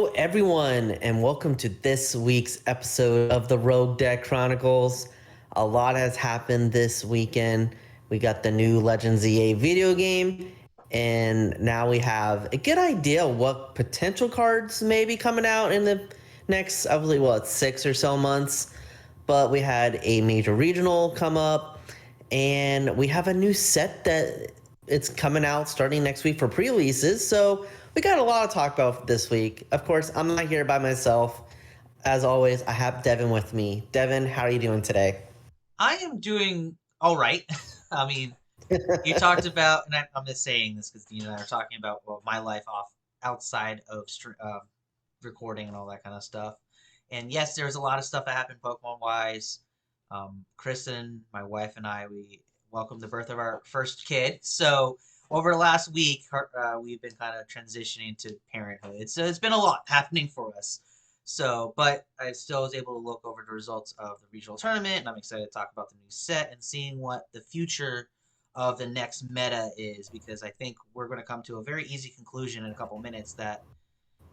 Hello, everyone, and welcome to this week's episode of the Rogue Deck Chronicles. A lot has happened this weekend. We got the new Legends EA video game, and now we have a good idea what potential cards may be coming out in the next, I believe, 6 or so months. But we had a major regional come up, and we have a new set that it's coming out starting next week for pre-releases. So we got a lot to talk about this week. Of course, I'm not here by myself. As always, I have Devin with me. Devin, how are you doing today? I am doing all right. I mean, you talked about, and I'm just saying this because Dean and I are talking about my life outside of recording and all that kind of stuff. And yes, there's a lot of stuff that happened Pokemon wise. Kristen, my wife, and I, we welcomed the birth of our first kid. So over the last week, we've been kind of transitioning to parenthood. So it's been a lot happening for us. So, but I still was able to look over the results of the regional tournament, and I'm excited to talk about the new set and seeing what the future of the next meta is, because I think we're going to come to a very easy conclusion in a couple minutes that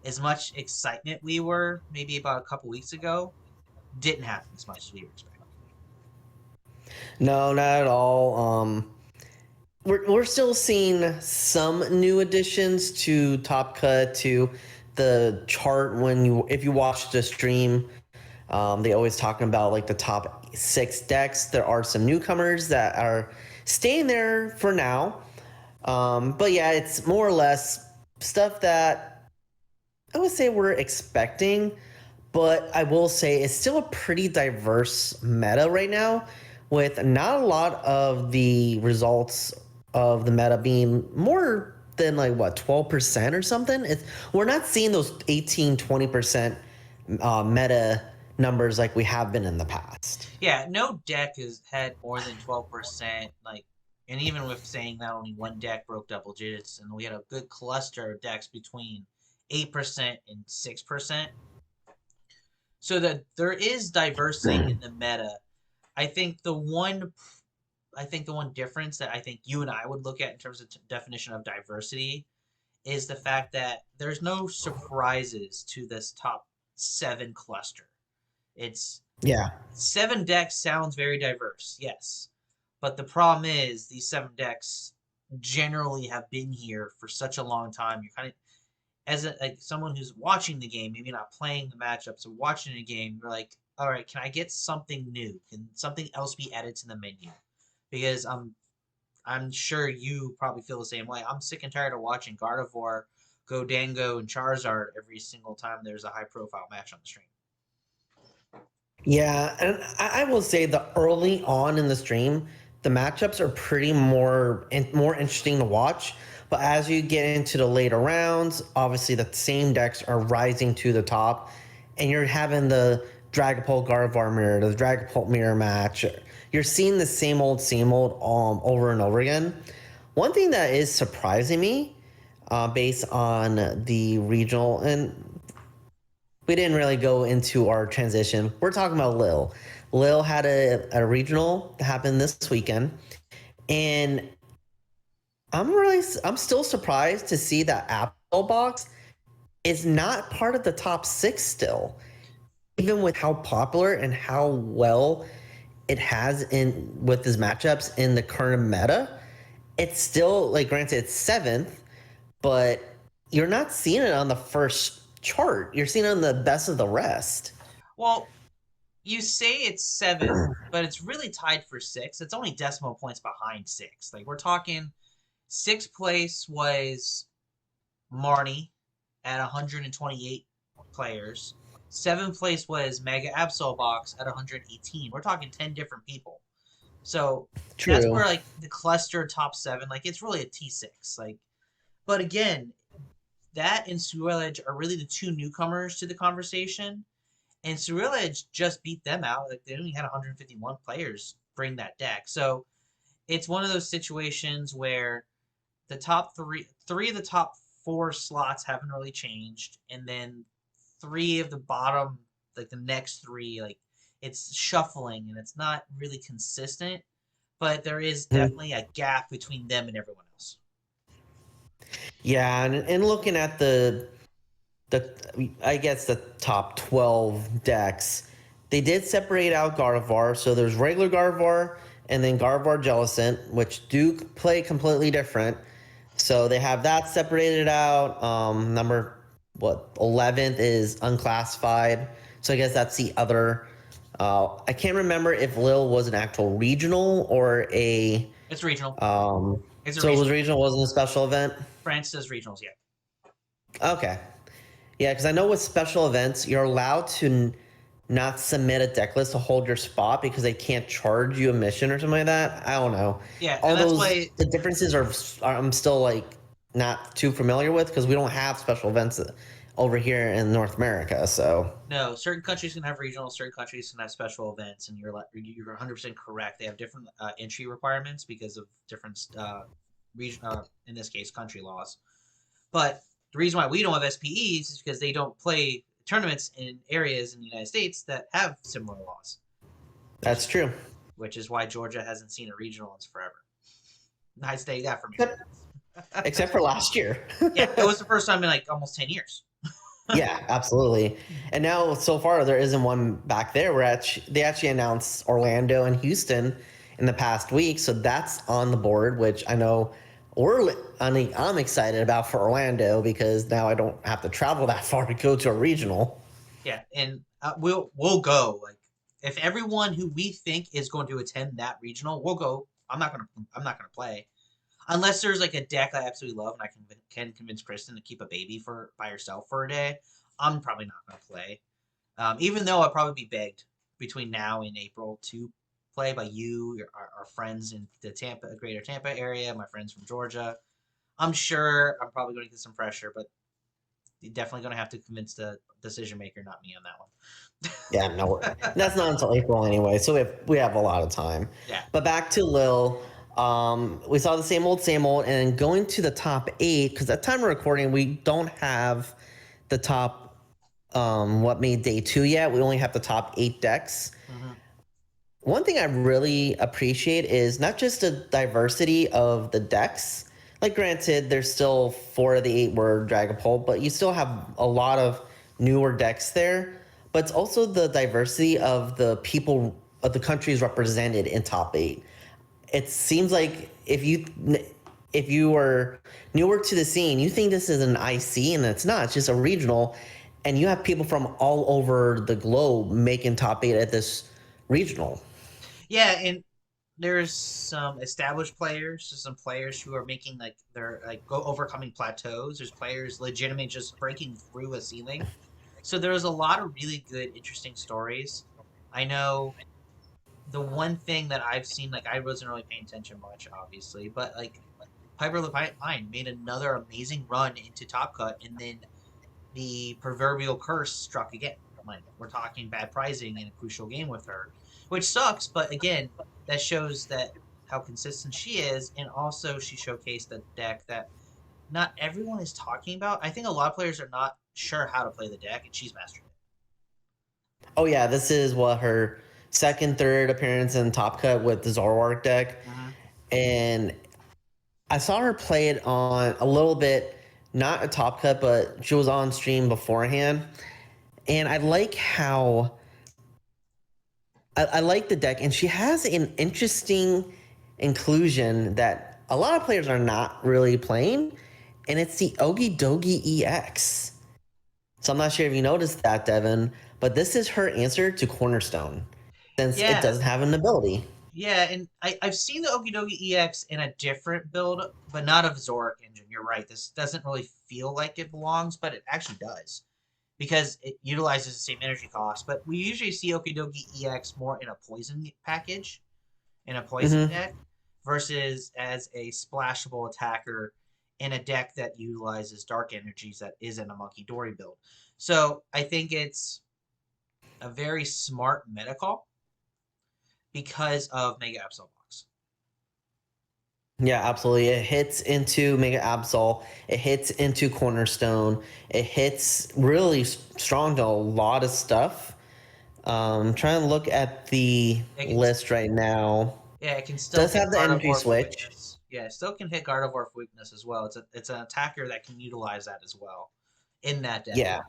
as much excitement we were maybe about a couple weeks ago didn't happen as much as we were expecting. No, not at all. We're still seeing some new additions to Top Cut, to the chart. If you watch the stream, they always talking about like the top 6 decks. There are some newcomers that are staying there for now. But yeah, it's more or less stuff that I would say we're expecting, but I will say it's still a pretty diverse meta right now, with not a lot of the results of the meta being more than 12% or something. We're not seeing those 18-20% meta numbers like we have been in the past. Yeah, no deck has had more than 12%. And even with saying that only one deck broke double digits, and we had a good cluster of decks between 8% and 6%. So that there is diversity in the meta. I think the one difference that I think you and I would look at in terms of definition of diversity is the fact that there's no surprises to this top 7 cluster. It's Yeah. 7 decks sounds very diverse, yes. But the problem is these 7 decks generally have been here for such a long time. You're kind of, as someone who's watching the game, maybe not playing the matchups or watching the game, you're like, all right, can I get something new? Can something else be added to the menu? Because I'm sure you probably feel the same way. I'm sick and tired of watching Gardevoir, Godango, and Charizard every single time there's a high profile match on the stream. Yeah, and I will say that early on in the stream, the matchups are pretty more interesting to watch. But as you get into the later rounds, obviously the same decks are rising to the top, and you're having the Dragapult Gardevoir mirror, the Dragapult mirror match. You're seeing the same old over and over again. One thing that is surprising me, based on the regional, and we didn't really go into our transition. We're talking about Lil. Lil had a regional happen this weekend, and I'm still surprised to see that Apple Box is not part of the top 6 still, even with how popular and how well it has in with his matchups in the current meta. It's still, granted, it's 7th, but you're not seeing it on the first chart. You're seeing it on the best of the rest. Well, you say it's 7th, but it's really tied for 6th. It's only decimal points behind 6th. We're talking 6th place was Marnie at 128 players. 7th place was Mega Box at 118. We're talking 10 different people. So True. That's where the cluster top 7, it's really a T6. But again, that and Switch are really the 2 newcomers to the conversation. And Switch just beat them out. They only had 151 players bring that deck. So it's one of those situations where the top three of the top 4 slots haven't really changed, and then 3 of the bottom, the next 3, it's shuffling and it's not really consistent. But there is definitely a gap between them and everyone else. Yeah, and looking at the I guess the top 12 decks, they did separate out Gardevoir. So there's regular Gardevoir and then Gardevoir Jellicent, which do play completely different. So they have that separated out. Number 11th is unclassified. So I guess that's the other. I can't remember if Lil was an actual regional or a. It's regional. It's so regional. It was regional, wasn't a special event. France does regionals, yeah. Okay. Yeah, because I know with special events, you're allowed to not submit a deck list to hold your spot because they can't charge you a mission or something like that. I don't know. Yeah, all those the differences are I'm still like not too familiar with because we don't have special events over here in North America. So no, certain countries can have regional, certain countries can have special events, and you're 100% correct. They have different entry requirements because of different in this case country laws. But the reason why we don't have SPEs is because they don't play tournaments in areas in the United States that have similar laws. That's true. Which is why Georgia hasn't seen a regional in forever. I say that for me. Except for last year. Yeah, it was the first time in like almost 10 years. Yeah, absolutely. And now, so far, there isn't one back there. They actually announced Orlando and Houston in the past week, so that's on the board, which I know I'm excited about for Orlando because now I don't have to travel that far to go to a regional. Yeah, and we'll go. Like, if everyone who we think is going to attend that regional, we'll go. I'm not gonna play, unless there's like a deck I absolutely love and I can convince Kristen to keep a baby by herself for a day. I'm probably not gonna play, even though I'll probably be begged between now and April to play by you, our friends in the greater Tampa area, my friends from Georgia. I'm sure I'm probably going to get some pressure, but you're definitely going to have to convince the decision maker, not me on that one. Yeah, no, that's not until April anyway, so we have a lot of time. Yeah. But back to Lil, we saw the same old, and going to the top 8, because at time of recording, we don't have the top, what made day 2 yet. We only have the top 8 decks. Mm-hmm. One thing I really appreciate is not just the diversity of the decks. Like, granted, there's still 4 of the 8 were Dragapult, but you still have a lot of newer decks there. But it's also the diversity of the people, of the countries represented in top 8. It seems like if you are newer to the scene, you think this is an IC, and it's not. It's just a regional, and you have people from all over the globe making top 8 at this regional. Yeah, and there's some established players, some players who are making overcoming plateaus. There's players legitimately just breaking through a ceiling. So there's a lot of really good, interesting stories. I know the one thing that I've seen, like, I wasn't really paying attention much, obviously, but like Piper Levine made another amazing run into Top Cut, and then the proverbial curse struck again. Like, we're talking bad pricing in a crucial game with her, which sucks, but again, that shows how consistent she is, and also she showcased a deck that not everyone is talking about. I think a lot of players are not sure how to play the deck, and she's mastered it. Oh yeah, this is her second, third appearance in Top Cut with the Zoroark deck, and I saw her play it on a little bit, not a Top Cut, but she was on stream beforehand, and I like how I like the deck, and she has an interesting inclusion that a lot of players are not really playing, and it's the Okidogi EX. So I'm not sure if you noticed that, Devin, but this is her answer to Cornerstone, since it doesn't have an ability. Yeah, and I've seen the Okidogi EX in a different build, but not of Zoroark engine. You're right. This doesn't really feel like it belongs, but it actually does, because it utilizes the same energy cost. But we usually see Okidogi EX more in a poison package, in a poison deck, versus as a splashable attacker in a deck that utilizes dark energies that isn't a Monkey Dory build. So I think it's a very smart meta call because of Mega Absol Box. Yeah, absolutely. It hits into Mega Absol. It hits into Cornerstone. It hits really strong to a lot of stuff. Trying to look at the list right now. Yeah, it can still does have the energy switch. Weakness. Yeah, it still can hit Gardevoir for weakness as well. It's an attacker that can utilize that as well in that deck. Yeah.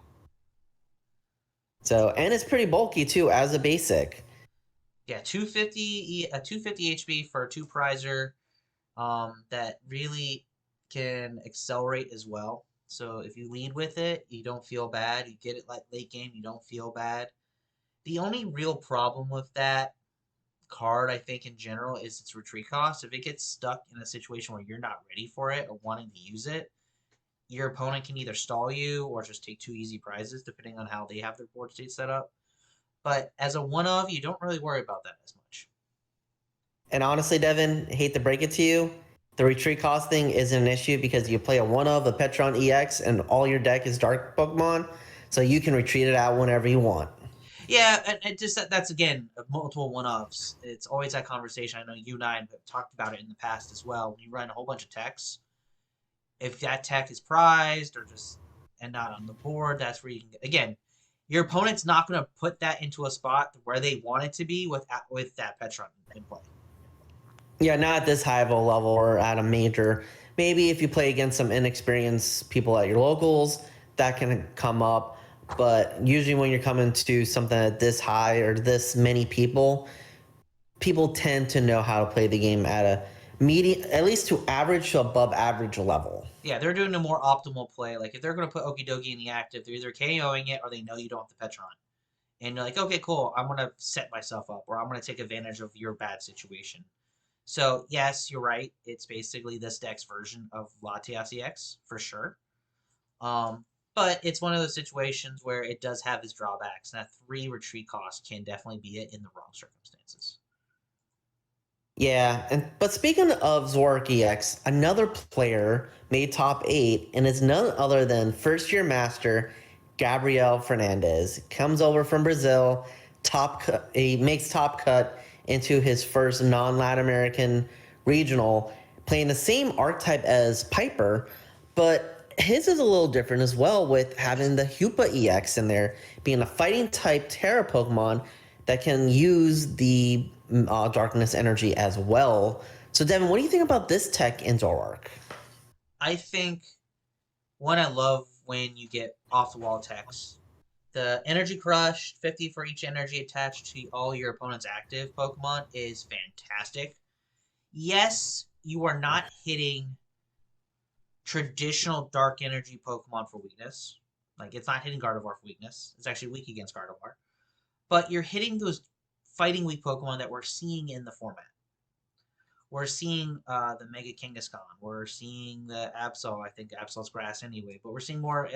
So, and it's pretty bulky too as a basic. Yeah, 250 HP for a 2-prizer that really can accelerate as well. So if you lead with it, you don't feel bad. You get it like late game, you don't feel bad. The only real problem with that card, I think, in general, is its retreat cost. If it gets stuck in a situation where you're not ready for it or wanting to use it, your opponent can either stall you or just take 2 easy prizes, depending on how they have their board state set up. But as a one-of, you don't really worry about that as much. And honestly, Devin, hate to break it to you, the retreat cost thing isn't an issue because you play a one-of, a Petron EX, and all your deck is dark Pokemon, so you can retreat it out whenever you want. Yeah, and just that's again multiple one-offs. It's always that conversation. I know you and I have talked about it in the past as well. When you run a whole bunch of techs, if that tech is prized or just and not on the board, that's where you can again. Your opponent's not going to put that into a spot where they want it to be with that Petron in play. Yeah, not at this high of a level or at a major. Maybe if you play against some inexperienced people at your locals, that can come up. But usually when you're coming to something at this high or this many people, people tend to know how to play the game at a medium, at least to average to above average level. Yeah, they're doing a more optimal play. Like if they're going to put Okidogi in the active, they're either KOing it or they know you don't have the Petron. And you're like, okay, cool, I'm going to set myself up or I'm going to take advantage of your bad situation. So, yes, you're right. It's basically this deck's version of Latias EX, for sure. But it's one of those situations where it does have its drawbacks. And that 3 retreat cost can definitely be it in the wrong circumstances. Yeah, but speaking of Zoroark EX, another player made top 8, and it's none other than first-year master Gabriel Fernandez. Comes over from Brazil, he makes top cut into his first non-Latin American regional, playing the same archetype as Piper, but his is a little different as well with having the Hoopa EX in there, being a fighting type Terra Pokemon that can use the darkness energy as well. So Devin, what do you think about this tech in Zoroark? I think one, I love when you get off the wall techs. The Energy Crush, 50 for each energy attached to all your opponent's active Pokemon, is fantastic. Yes, you are not hitting traditional dark energy Pokemon for weakness. Like, it's not hitting Gardevoir for weakness. It's actually weak against Gardevoir. But you're hitting those fighting weak Pokemon that we're seeing in the format. We're seeing the Mega Kangaskhan. We're seeing the Absol. I think Absol's grass anyway. But we're seeing more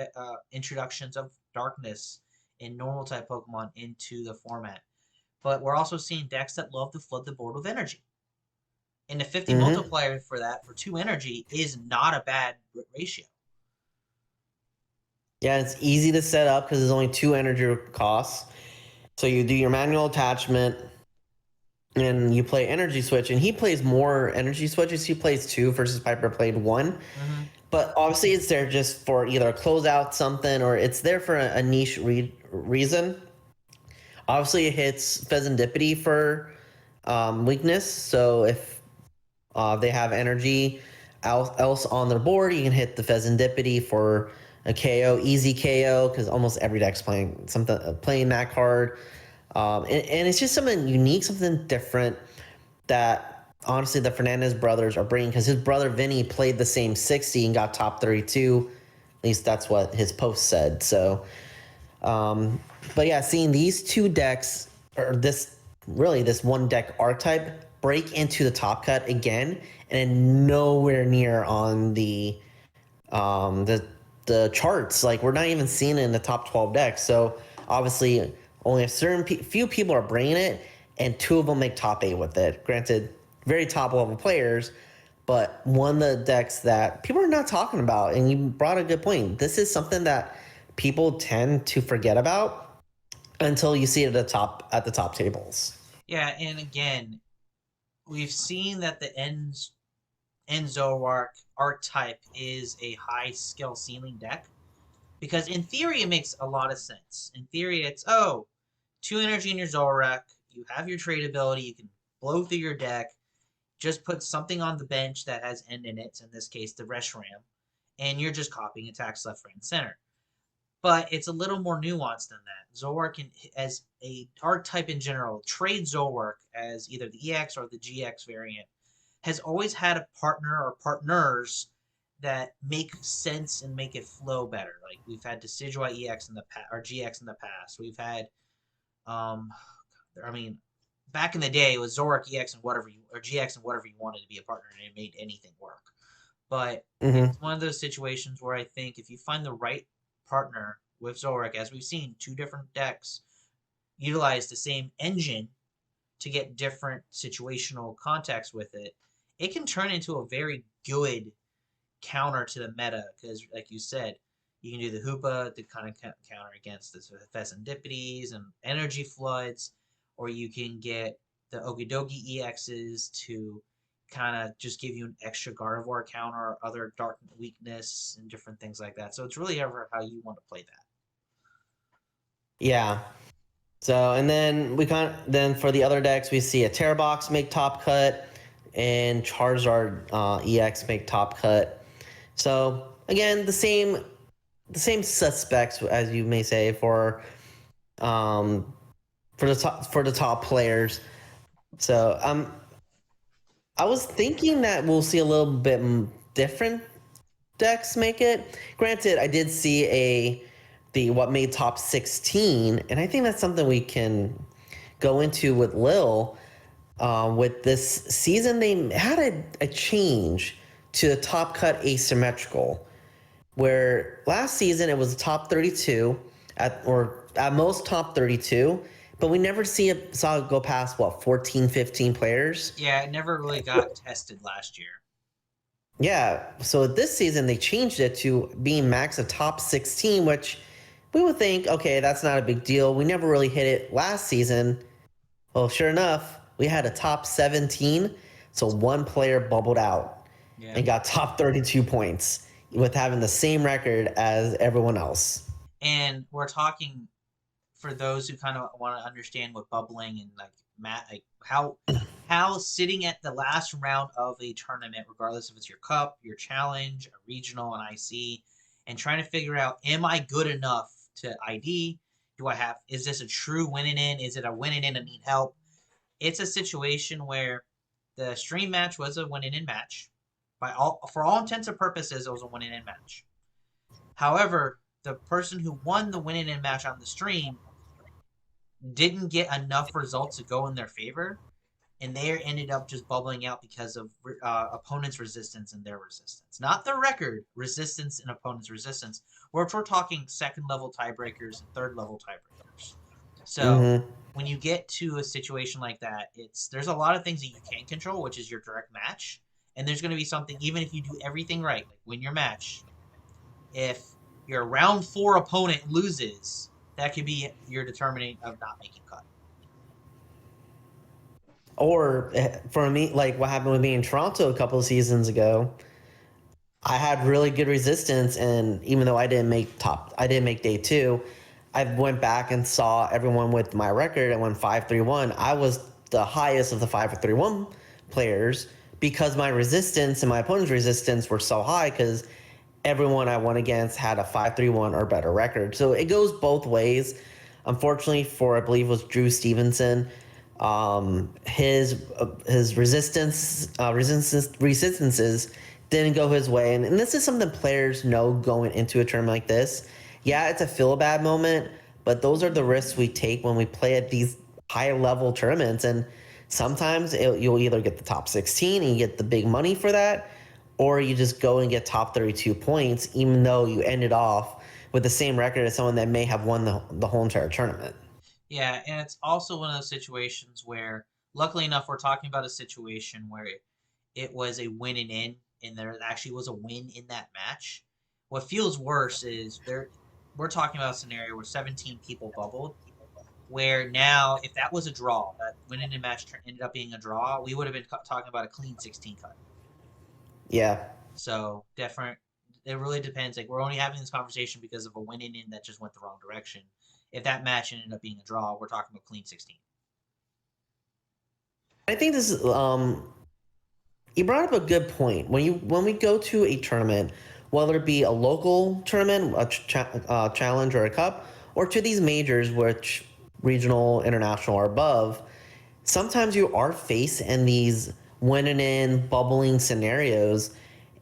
introductions of darkness and normal type Pokemon into the format. But we're also seeing decks that love to flood the board with energy. And the 50 multiplier for that, for 2 energy, is not a bad ratio. Yeah, it's easy to set up because there's only 2 energy costs. So you do your manual attachment, and you play energy switch, and he plays more energy switches. He plays 2 versus Piper played 1. Mm-hmm. But obviously it's there just for either close out something or it's there for a niche reason. Obviously it hits Pheasantipity for weakness. So if they have energy else on their board, you can hit the Pheasantipity for a KO, easy KO, because almost every deck's playing that card. And it's just something unique, something different that honestly the Fernandez brothers are bringing, because his brother Vinny played the same 60 and got top 32. At least that's what his post said. So, but yeah, seeing these 2 decks, or this one deck archetype break into the top cut again, and nowhere near on the charts. Like, we're not even seeing it in the top 12 decks. So obviously only a certain few people are bringing it, and 2 of them make top 8 with it. Granted, very top level players, but one of the decks that people are not talking about. And you brought a good point. This is something that people tend to forget about until you see it at the top tables. Yeah, and again, we've seen that the Zoroark archetype is a high skill ceiling deck. Because in theory, it makes a lot of sense. In theory, it's, 2 energy in your Zoroark, you have your trade ability, you can blow through your deck, just put something on the bench that has end in it, in this case, the Reshiram, and you're just copying attacks left, right, and center. but it's a little more nuanced than that. Zoroark, as a archetype in general, trade Zoroark as either the EX or the GX variant, has always had a partner or partners that make sense and make it flow better. Like we've had Decidueye EX in the past or GX in the past. We've had, um, I mean, back in the day it was Zoroark EX and whatever you or GX and whatever you wanted to be a partner, and it made anything work. But Mm-hmm. it's one of those situations where I think if you find the right partner with Zoroark, as we've seen, two different decks utilize the same engine to get different situational context with it, it can turn into a very good counter to the meta. Because, like you said, you can do the Hoopa to kind of counter against the Fessendipities and Energy Floods, or you can get the Okidogi EXs to kind of just give you an extra Gardevoir counter or other dark weakness and different things like that. So it's really ever how you want to play that. Yeah. So, and then then for the other decks, we see a Terrabox make top cut and Charizard EX make top cut. So again, the same suspects, as you may say, um for the top players. So I was thinking that we'll see a little bit different decks make it. Granted, I did see the what made top 16, and I think that's something we can go into with Lil. With this season, they had a change to the top cut asymmetrical, where last season it was top 32 or at most top 32, but we never saw it go past what 14, 15 players. Yeah, it never really got tested last year. Yeah, so this season they changed it to being max a top 16, which we would think, okay, that's not a big deal. We never really hit it last season. Well, sure enough, we had a top 17, so one player bubbled out and got top 32 points with having the same record as everyone else. And we're talking for those who kind of want to understand what bubbling and like how sitting at the last round of a tournament, regardless if it's your cup, your challenge, a regional, an IC, and trying to figure out, am I good enough to ID? Is this a true winning in? Is it a winning in and need help? It's a situation where the stream match was a winning in match. For all intents and purposes, it was a winning in match. However, the person who won the winning in match on the stream didn't get enough results to go in their favor, and they ended up just bubbling out because of opponents' resistance and their resistance. Not the record, resistance and opponents' resistance, where we're talking second level tiebreakers and third level tiebreakers. So when you get to a situation like that, there's a lot of things that you can control, which is your direct match, and there's going to be something, even if you do everything right, like win your match, if your round 4 opponent loses, that could be your determining of not making cut. Or for me, like what happened with me in Toronto a couple of seasons ago, I had really good resistance, and even though I didn't make day 2, I went back and saw everyone with my record. I went 5-3-1. I was the highest of the 5-3-1 players because my resistance and my opponent's resistance were so high because everyone I won against had a 5-3-1 or better record. So it goes both ways. Unfortunately for, I believe it was Drew Stevenson, his resistances didn't go his way. And this is something players know going into a tournament like this. Yeah, it's a feel bad moment, but those are the risks we take when we play at these high level tournaments. And sometimes you'll either get the top 16 and you get the big money for that, or you just go and get top 32 points, even though you ended off with the same record as someone that may have won the whole entire tournament. Yeah, and it's also one of those situations where, luckily enough, we're talking about a situation where it was a win and there actually was a win in that match. What feels worse is we're talking about a scenario where 17 people bubbled, where now, if that was a draw, that winning in match ended up being a draw, we would have been talking about a clean 16 cut. Yeah. So different. It really depends. Like we're only having this conversation because of a winning in that just went the wrong direction. If that match ended up being a draw, we're talking about clean 16. I think this is you brought up a good point. When we go to a tournament whether it be a local tournament, a challenge, or a cup, or to these majors, which regional, international, or above. Sometimes you are faced in these winning in bubbling scenarios,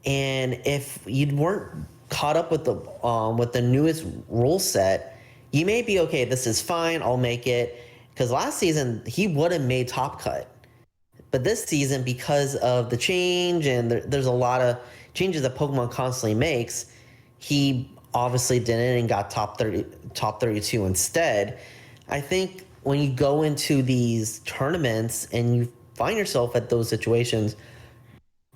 and if you weren't caught up with the newest rule set, you may be okay. This is fine. I'll make it, because last season he would have made top cut, but this season, because of the change and there's a lot of changes that Pokemon constantly makes, he obviously didn't and got top 32 instead. I think when you go into these tournaments and you find yourself at those situations,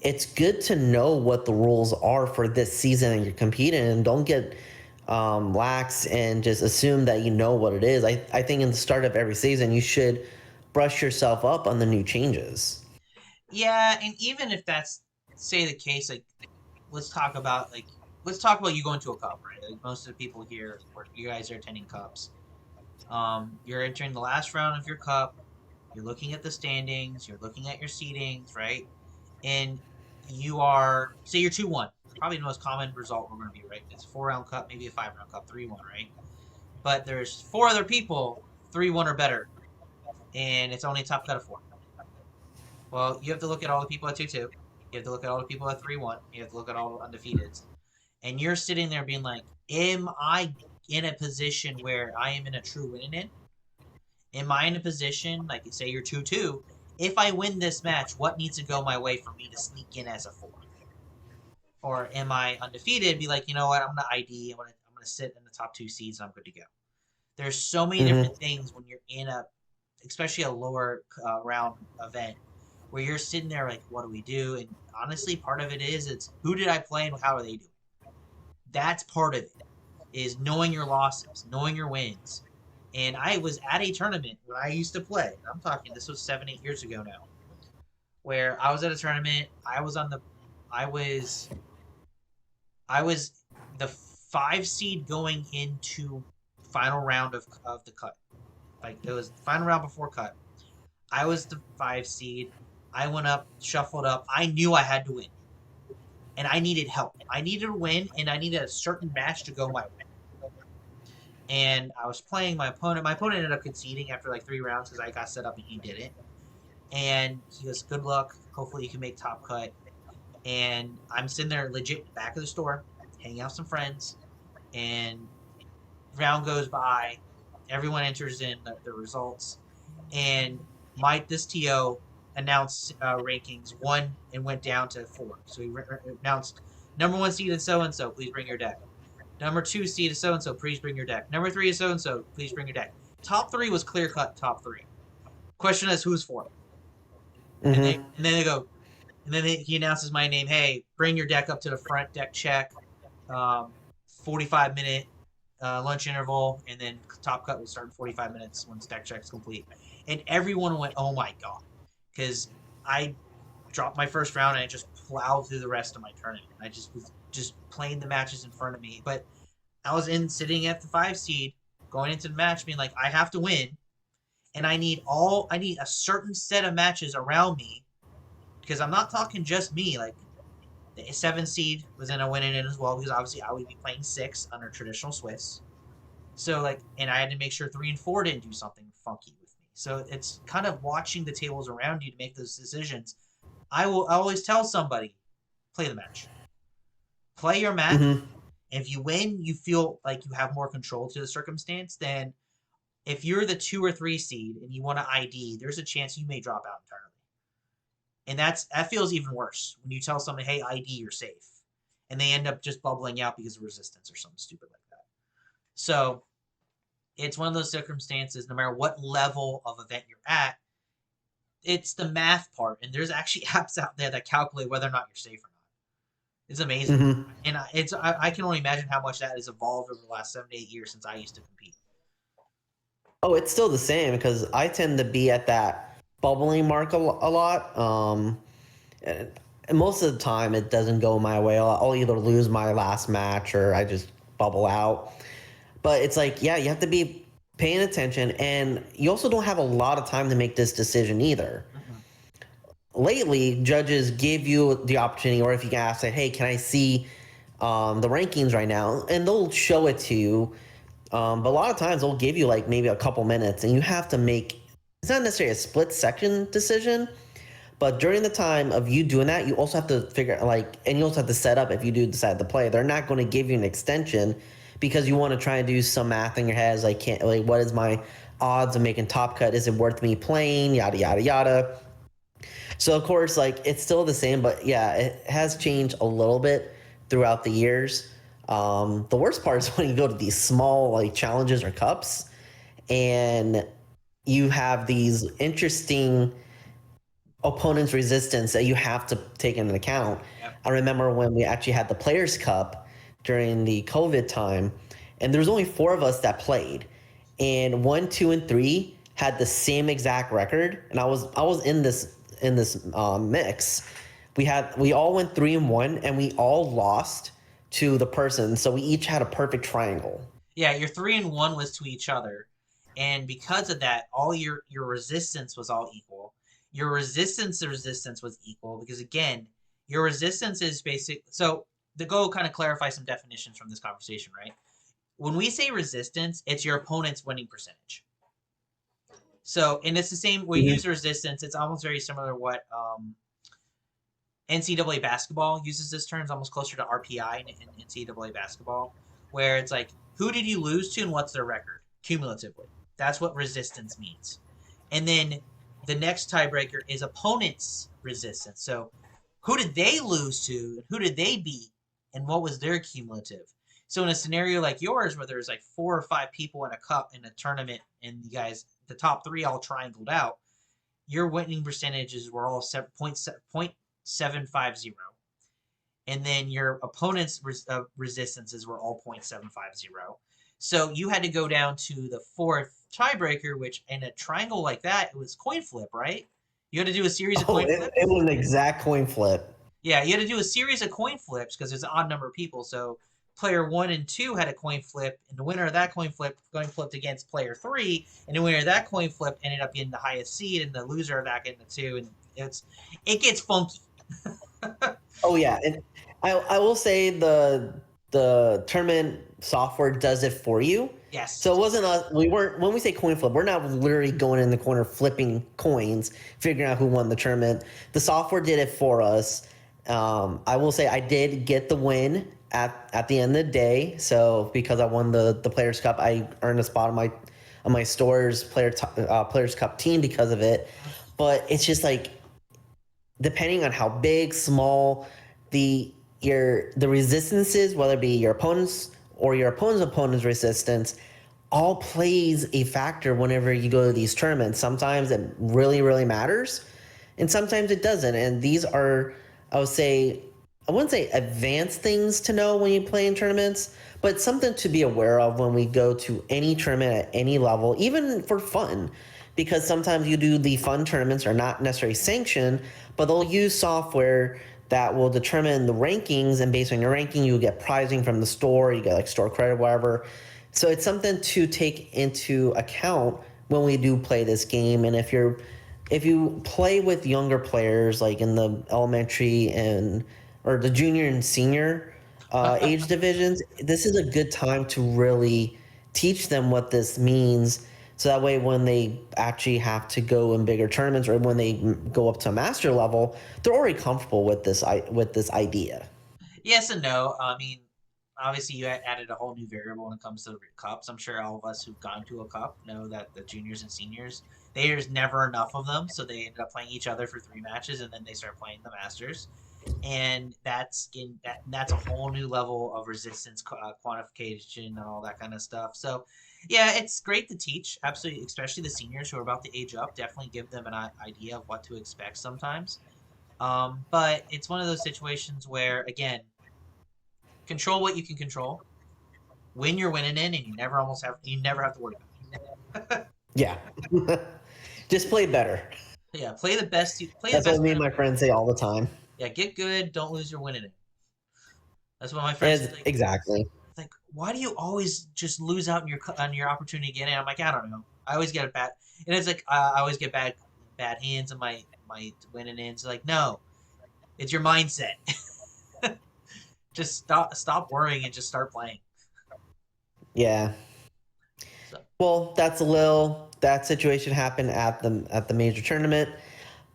it's good to know what the rules are for this season and you're competing, and don't get lax and just assume that you know what it is. I think in the start of every season, you should brush yourself up on the new changes. Yeah, and even if that's, say, the case, like, let's talk about you going to a cup, right? Like, most of the people here, or you guys are attending cups. You're entering the last round of your cup. You're looking at the standings. You're looking at your seedings, right? And you are, say, you're 2-1. Probably the most common result we're going to be, right? It's a 4-round cup, maybe a 5-round cup, 3-1, right? But there's 4 other people, 3-1 or better, and it's only a top cut of 4. Well, you have to look at all the people at 2-2. You have to look at all the people at 3-1. You have to look at all the undefeateds. And you're sitting there being like, am I in a position where I am in a true winning in? Am I in a position, like, say you're 2-2, if I win this match, what needs to go my way for me to sneak in as a 4? Or am I undefeated? Be like, you know what, I'm going to ID, I'm going to sit in the top 2 seeds, and I'm good to go. There's so many different things when you're in especially a lower round event, where you're sitting there like, what do we do? And honestly, part of it is, it's who did I play and how are they doing? That's part of it, is knowing your losses, knowing your wins. And I was at a tournament when I used to play. I'm talking, this was 7-8 years ago now, where I was at a tournament. I was the 5 seed going into final round of the cut. Like, it was final round before cut. I was the 5 seed. I went up, shuffled up. I knew I had to win, and I needed help. I needed to win, and I needed a certain match to go my way. And I was playing my opponent. My opponent ended up conceding after like 3 rounds because I got set up and he didn't. And he goes, good luck. Hopefully you can make top cut. And I'm sitting there legit back of the store, hanging out with some friends. And round goes by. Everyone enters in the results. And this TO announced rankings 1 and went down to 4. So he announced number 1 seed is so-and-so, please bring your deck. Number 2 seed is so-and-so, please bring your deck. Number 3 is so-and-so, please bring your deck. Top 3 was clear-cut top 3. Question is, who's 4? And then they go, and then he announces my name, hey, bring your deck up to the front, deck check, 45-minute lunch interval, and then top cut will start in 45 minutes once deck check's complete. And everyone went, oh my god, because I dropped my first round and I just plowed through the rest of my tournament. I just was playing the matches in front of me. But I was sitting at the 5 seed, going into the match, being like, I have to win, and I need a certain set of matches around me, because I'm not talking just me. Like, the 7 seed was in a winning in as well, because obviously I would be playing 6 under traditional Swiss. So, like, and I had to make sure 3 and 4 didn't do something funky with me. So it's kind of watching the tables around you to make those decisions. I always tell somebody, play the match. Play your match. And if you win, you feel like you have more control to the circumstance. Then if you're the 2 or 3 seed and you want to ID, there's a chance you may drop out entirely. And that feels even worse when you tell somebody, hey, ID, you're safe. And they end up just bubbling out because of resistance or something stupid like that. So it's one of those circumstances, no matter what level of event you're at, it's the math part. And there's actually apps out there that calculate whether or not you're safe or not. It's amazing. And I can only imagine how much that has evolved over the last 7 to 8 years since I used to compete. Oh, it's still the same, because I tend to be at that bubbling mark a lot. And most of the time, it doesn't go my way. I'll either lose my last match or I just bubble out. But it's like, yeah, you have to be paying attention, and you also don't have a lot of time to make this decision either. Lately, judges give you the opportunity, or if you can ask, say, hey, can I see the rankings right now, and they'll show it to you. But a lot of times they'll give you like maybe a couple minutes, and you have to make. It's not necessarily a split second decision, but during the time of you doing that, you also have to figure like, and you also have to set up if you do decide to play. They're not going to give you an extension because you want to try and do some math in your head. Like, can't like, what is my odds of making top cut? Is it worth me playing? Yada yada yada. So of course, like it's still the same, but yeah, it has changed a little bit throughout the years. The worst part is when you go to these small like challenges or cups, and you have these interesting opponent's resistance that you have to take into account. Yep. I remember when we actually had the Players Cup during the COVID time, and there was only 4 of us that played, and 1, 2, and 3 had the same exact record, and I was in this mix. We all went 3-1, and we all lost to the person, so we each had a perfect triangle. Yeah, your 3-1 was to each other, and because of that, all your resistance was all equal. Your resistance was equal because again, your resistance is basic. So to go kind of clarify some definitions from this conversation, right? When we say resistance, it's your opponent's winning percentage. So, and it's the same. We use resistance. It's almost very similar to what NCAA basketball uses this term. It's almost closer to RPI in NCAA basketball, where it's like, who did you lose to and what's their record cumulatively? That's what resistance means. And then the next tiebreaker is opponent's resistance. So who did they lose to and who did they beat and what was their cumulative? So in a scenario like yours where there's like 4 or 5 people in a cup in a tournament and you guys, the top 3 all triangled out, your winning percentages were all 0.750. And then your opponent's resistances were all 0.750. So you had to go down to the 4th tiebreaker, which in a triangle like that, it was coin flip, right? You had to do a series of coin flips. It was an exact coin flip. Yeah, you had to do a series of coin flips because there's an odd number of people. So player 1 and 2 had a coin flip, and the winner of that coin flipped against player 3, and the winner of that coin flip ended up getting the highest seed, and the loser of that getting the 2, and it gets funky. Oh yeah, and I will say the tournament software does it for you. Yes. So it wasn't us. We weren't, when we say coin flip, we're not literally going in the corner flipping coins, figuring out who won the tournament. The software did it for us. I will say I did get the win at the end of the day. So because I won the Players Cup, I earned a spot on my store's Players Cup team because of it. But it's just like, depending on how big, small the resistances, whether it be your opponent's or your opponent's resistance, all plays a factor whenever you go to these tournaments. Sometimes it really, really matters, and sometimes it doesn't. And these are, I wouldn't say advanced things to know when you play in tournaments, but something to be aware of when we go to any tournament at any level, even for fun. Because sometimes you do the fun tournaments are not necessarily sanctioned, but they'll use software that will determine the rankings, and based on your ranking, you get prizing from the store, you get like store credit, whatever. So it's something to take into account when we do play this game. And if you play with younger players, like in the elementary or the junior and senior age divisions, this is a good time to really teach them what this means. So that way, when they actually have to go in bigger tournaments or when they go up to a master level, they're already comfortable with this idea. Yes and no. I mean, obviously you added a whole new variable when it comes to cups. I'm sure all of us who've gone to a cup know that the juniors and seniors, there's never enough of them, so they ended up playing each other for 3 matches, and then they start playing the masters, and that's a whole new level of resistance quantification and all that kind of stuff. So yeah, it's great to teach, absolutely, especially the seniors who are about to age up. Definitely give them an idea of what to expect sometimes. But it's one of those situations where, again, control what you can control, win you're winning in, and you never have to worry about it. Yeah. Just play better. Yeah, play the best. That's what me and my friends say all the time. Yeah, get good, don't lose your winning in. That's what my friends say. Exactly. Like, why do you always just lose out on your opportunity again? And I'm like, I don't know. I always get a bad, and it's like I always get bad hands on my winning ends. Like, no, it's your mindset. Just stop worrying and just start playing. Yeah. So Well, that situation happened at the major tournament.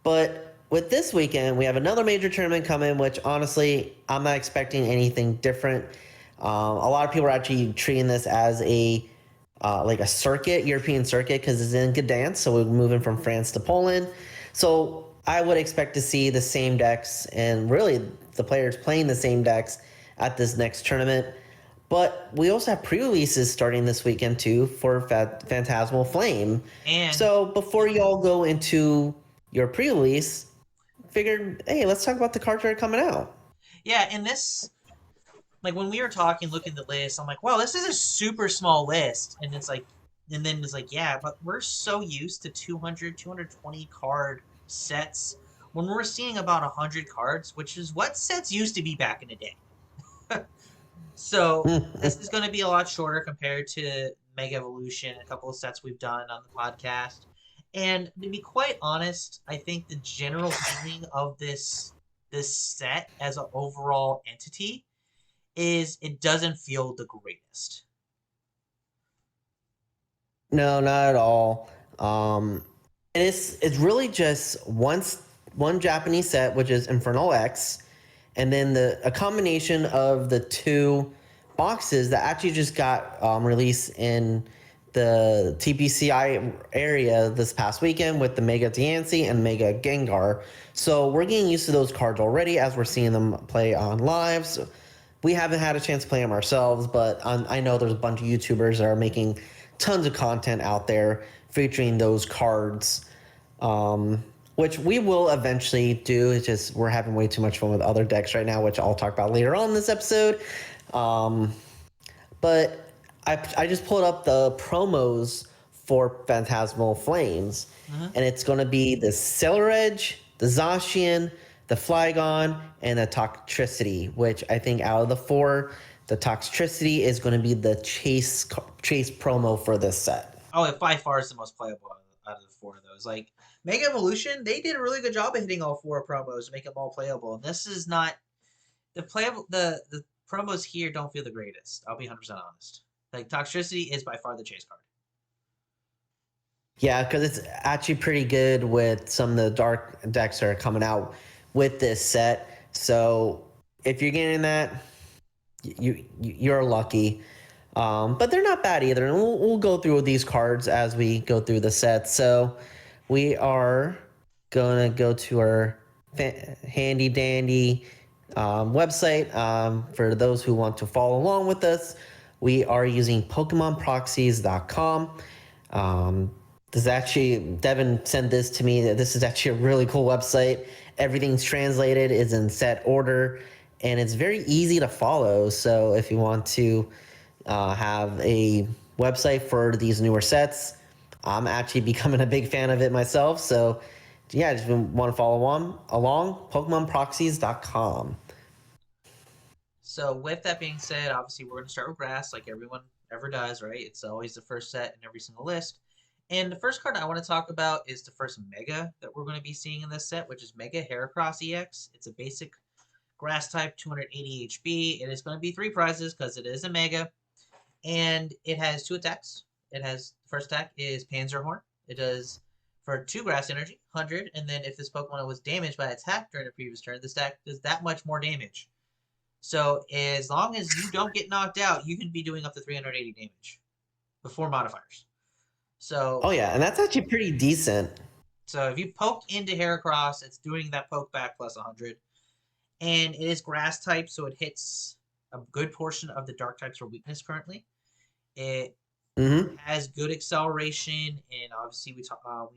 But with this weekend, we have another major tournament coming, which honestly, I'm not expecting anything different. A lot of people are actually treating this as a like a circuit, European circuit, because it's in Gdansk, so we're moving from France to Poland. So I would expect to see the same decks and really the players playing the same decks at this next tournament. But we also have pre-releases starting this weekend too for Phantasmal Flame. and So before you all go into your pre-release, figured, hey, let's talk about the cards that are coming out. yeah, and this like when we were talking, looking at the list, I'm like, wow, this is a super small list, and it's like, and then it's like, yeah, but we're so used to 200, 220 card sets when we're seeing about 100 cards, which is what sets used to be back in the day. So this is going to be a lot shorter compared to Mega Evolution, a couple of sets we've done on the podcast. And to be quite honest, I think the general feeling of this set as an overall entity is it doesn't feel the greatest. No, not at all. It's really just one Japanese set, which is Infernal X, and then a combination of the two boxes that actually just got released in the TPCI area this past weekend with the Mega Diancie and Mega Gengar. So we're getting used to those cards already as we're seeing them play on live. So we haven't had a chance to play them ourselves, but I know there's a bunch of YouTubers that are making tons of content out there featuring those cards, which we will eventually do. It's just we're having way too much fun with other decks right now, which I'll talk about later on in this episode. But I just pulled up the promos for Phantasmal Flames, and it's going to be the Sailor Edge, the Zacian, the Flygon, and the Toxtricity, which I think out of the four, the Toxtricity is going to be the chase promo for this set. Oh, it by far is the most playable out of the four of those. Like Mega Evolution, they did a really good job of hitting all four promos to make them all playable. And this is not the playable. The promos here don't feel the greatest. I'll be 100% honest. Like Toxtricity is by far the chase card. Yeah, because it's actually pretty good with some of the dark decks that are coming out with this set. So if you're getting that, you're lucky. But they're not bad either. And we'll go through these cards as we go through the set. So we are going to go to our handy dandy website. For those who want to follow along with us, we are using PokemonProxies.com. This is actually, Devin sent this to me. This is actually a really cool website. Everything's translated, is in set order, and it's very easy to follow. So if you want to have a website for these newer sets, I'm actually becoming a big fan of it myself. So yeah, just want to follow along PokemonProxies.com. So with that being said, obviously we're going to start with grass, like everyone ever does, right? It's always the first set in every single list. And the first card I want to talk about is the first Mega that we're going to be seeing in this set, which is Mega Heracross EX. It's a basic grass type, 280 HP. It is going to be 3 prizes because it is a Mega. And it has 2 attacks. It has, the first attack is Panzerhorn. It does for 2 grass energy, 100. And then if this Pokemon was damaged by attack during a previous turn, this attack does that much more damage. So as long as you don't get knocked out, you can be doing up to 380 damage before modifiers. So Oh yeah, and that's actually pretty decent. So if you poke into Heracross, it's doing that poke back plus 100. And it is grass type, so it hits a good portion of the dark types for weakness currently. It has good acceleration, and obviously we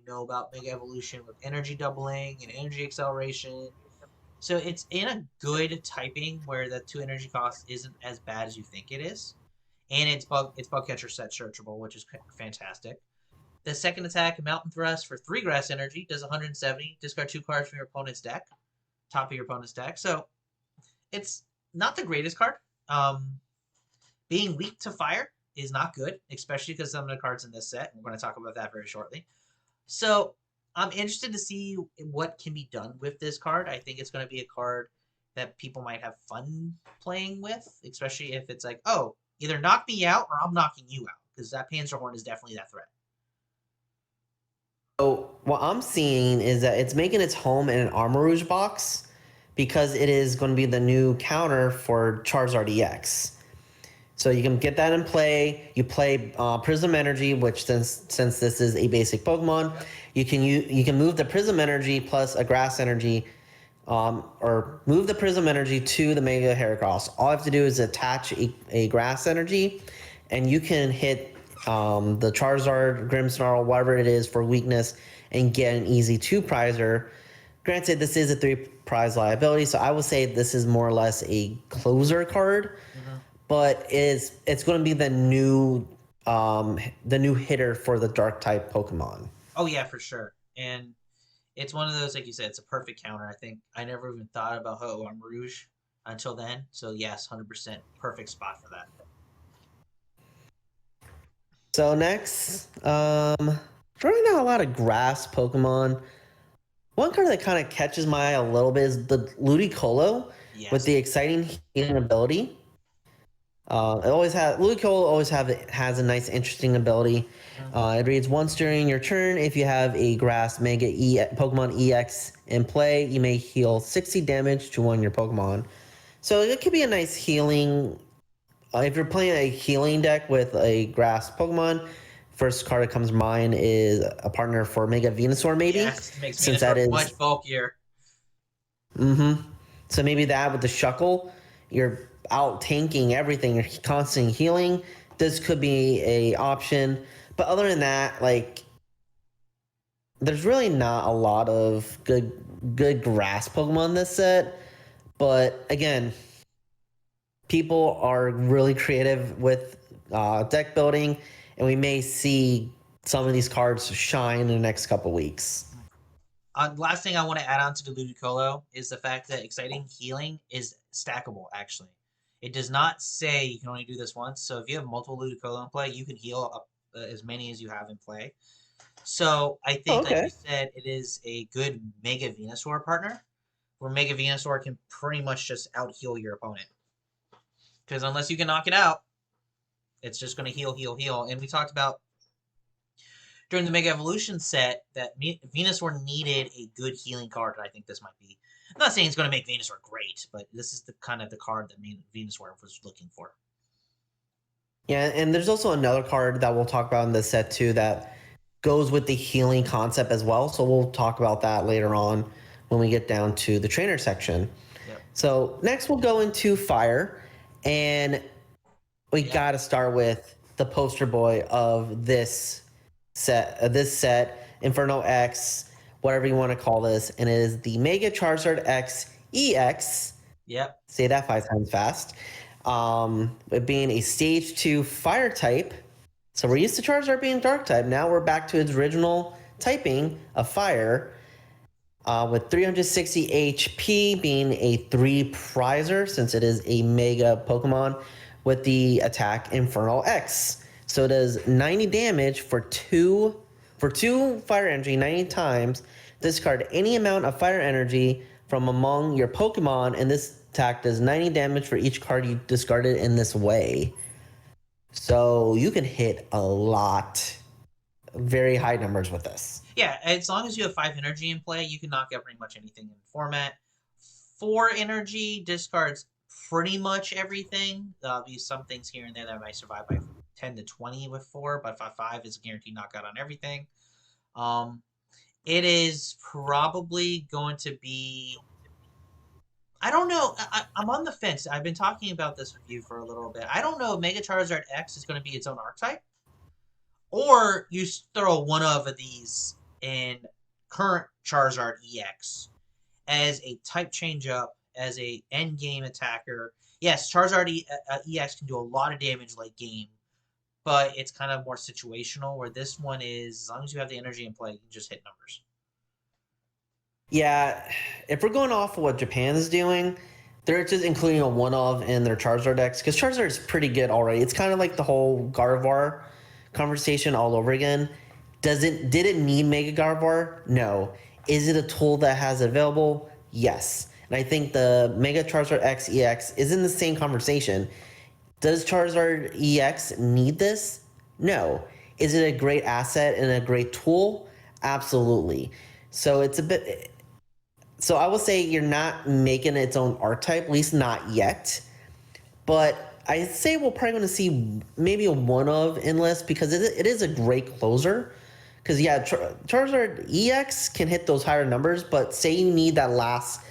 know about Mega Evolution with energy doubling and energy acceleration. So it's in a good typing where the 2 energy cost isn't as bad as you think it is. And it's bug catcher set searchable, which is fantastic. The second attack, Mountain Thrust for 3 grass energy, does 170. Discard 2 cards from your opponent's deck, top of your opponent's deck. So it's not the greatest card. Being weak to fire is not good, especially because some of the cards in this set. We're going to talk about that very shortly. So I'm interested to see what can be done with this card. I think it's going to be a card that people might have fun playing with, especially if it's like, oh, either knock me out or I'm knocking you out, because that Panzerhorn is definitely that threat. So what I'm seeing is that it's making its home in an Armor Rouge box because it is going to be the new counter for Charizard EX. So you can get that in play. You play Prism Energy, which since this is a basic Pokemon, you can move the Prism Energy plus a Grass Energy, or move the Prism Energy to the Mega Heracross. All I have to do is attach a Grass Energy, and you can hit the Charizard, Grimmsnarl, whatever it is for weakness, and get an easy 2-prizer. Granted, this is a 3-prize liability, so I would say this is more or less a closer card. But it's going to be the new hitter for the dark type Pokemon. Oh yeah, for sure. And it's one of those, like you said, it's a perfect counter. I think I never even thought about Armor Rouge until then. So yes, 100% perfect spot for that. So next, right now a lot of grass Pokemon. One card that kind of catches my eye a little bit is the Ludicolo with the exciting healing ability. Ludicolo always has a nice, interesting ability. It reads, once during your turn, if you have a Grass Mega Pokemon EX in play, you may heal 60 damage to one of your Pokemon. So it could be a nice healing. If you're playing a healing deck with a Grass Pokemon, first card that comes to mind is a partner for Mega Venusaur, maybe. Yes, it makes Venusaur that is much bulkier. So maybe that with the Shuckle, you're out tanking everything, you're constantly healing. This could be a option, but other than that, like, there's really not a lot of good grass Pokemon in this set. But again, people are really creative with deck building, and we may see some of these cards shine in the next couple weeks. Last thing I want to add on to the Ludicolo is the fact that exciting healing is stackable, actually. It does not say you can only do this once. So if you have multiple Ludicolo in play, you can heal up as many as you have in play. So I think, like you said, it is a good Mega Venusaur partner, where Mega Venusaur can pretty much just out-heal your opponent. Because unless you can knock it out, it's just going to heal. And we talked about during the Mega Evolution set that Venusaur needed a good healing card, and I think this might be. I'm not saying it's going to make Venusaur great, but this is the kind of the card that Venusaur was looking for. Yeah, and there's also another card that we'll talk about in this set too that goes with the healing concept as well. So we'll talk about that later on when we get down to the trainer section. Yep. So next we'll go into fire, and we got to start with the poster boy of this set, Inferno X, whatever you want to call this, and it is the Mega Charizard X EX. Yep. Say that 5 times fast. It being a stage 2 fire type. So we're used to Charizard being dark type. Now we're back to its original typing of fire. With 360 HP, being a 3-prizer since it is a Mega Pokemon, with the attack Inferno X. So it does 90 damage for two fire energy 90 times. Discard any amount of fire energy from among your Pokemon, and this attack does 90 damage for each card you discarded in this way. So you can hit a lot, very high numbers with this. Yeah, as long as you have 5 energy in play, you can knock out pretty much anything in the format. 4 energy discards pretty much everything. There'll be some things here and there that might survive by 10 to 20 with 4, but 5 is a guaranteed knockout on everything. It is probably going to be... I don't know. I'm on the fence. I've been talking about this with you for a little bit. I don't know if Mega Charizard X is going to be its own archetype, or you throw one of these in current Charizard EX as a type change up, as a end game attacker. Yes, Charizard EX can do a lot of damage late game, but it's kind of more situational, where this one is, as long as you have the energy in play, you can just hit numbers. Yeah, if we're going off of what Japan is doing, they're just including a one-of in their Charizard decks, because Charizard is pretty good already. It's kind of like the whole Gardevoir conversation all over again. Did it need Mega Gardevoir? No. Is it a tool that has it available? Yes. And I think the Mega Charizard X EX is in the same conversation. Does Charizard EX need this? No. Is it a great asset and a great tool? Absolutely. So it's a bit. So I will say you're not making its own archetype, at least not yet. But I say we're probably going to see maybe a one of Endless because it is a great closer. Because yeah, Charizard EX can hit those higher numbers, but say you need that last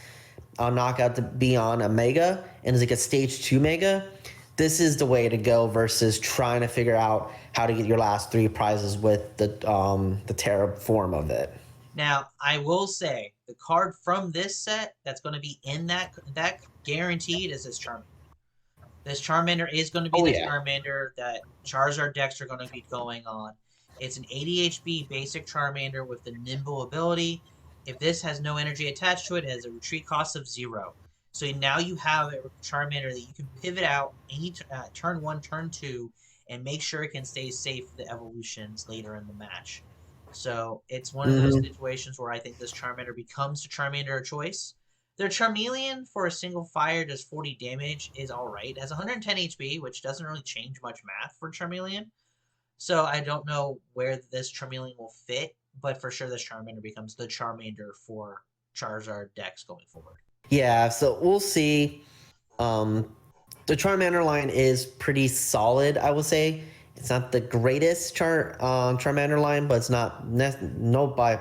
knockout to be on a Mega and it's like a stage 2 Mega, this is the way to go versus trying to figure out how to get your last 3 prizes with the Terra form of it. Now, I will say the card from this set that's going to be in that guaranteed is this Charmander. This Charmander is going to be Oh the yeah. Charmander that Charizard decks are going to be going on. It's an 80 HP basic Charmander with the Nimble ability. If this has no energy attached to it, it has a retreat cost of 0. So now you have a Charmander that you can pivot out any turn 1, turn 2, and make sure it can stay safe for the evolutions later in the match. So it's one of those situations where I think this Charmander becomes the Charmander of choice. Their Charmeleon for a single fire does 40 damage is alright. It has 110 HP, which doesn't really change much math for Charmeleon. So I don't know where this Charmeleon will fit, but for sure this Charmander becomes the Charmander for Charizard decks going forward. Yeah, so we'll see. The Charmander line is pretty solid, I would say. It's not the greatest Charmander line, but it's not by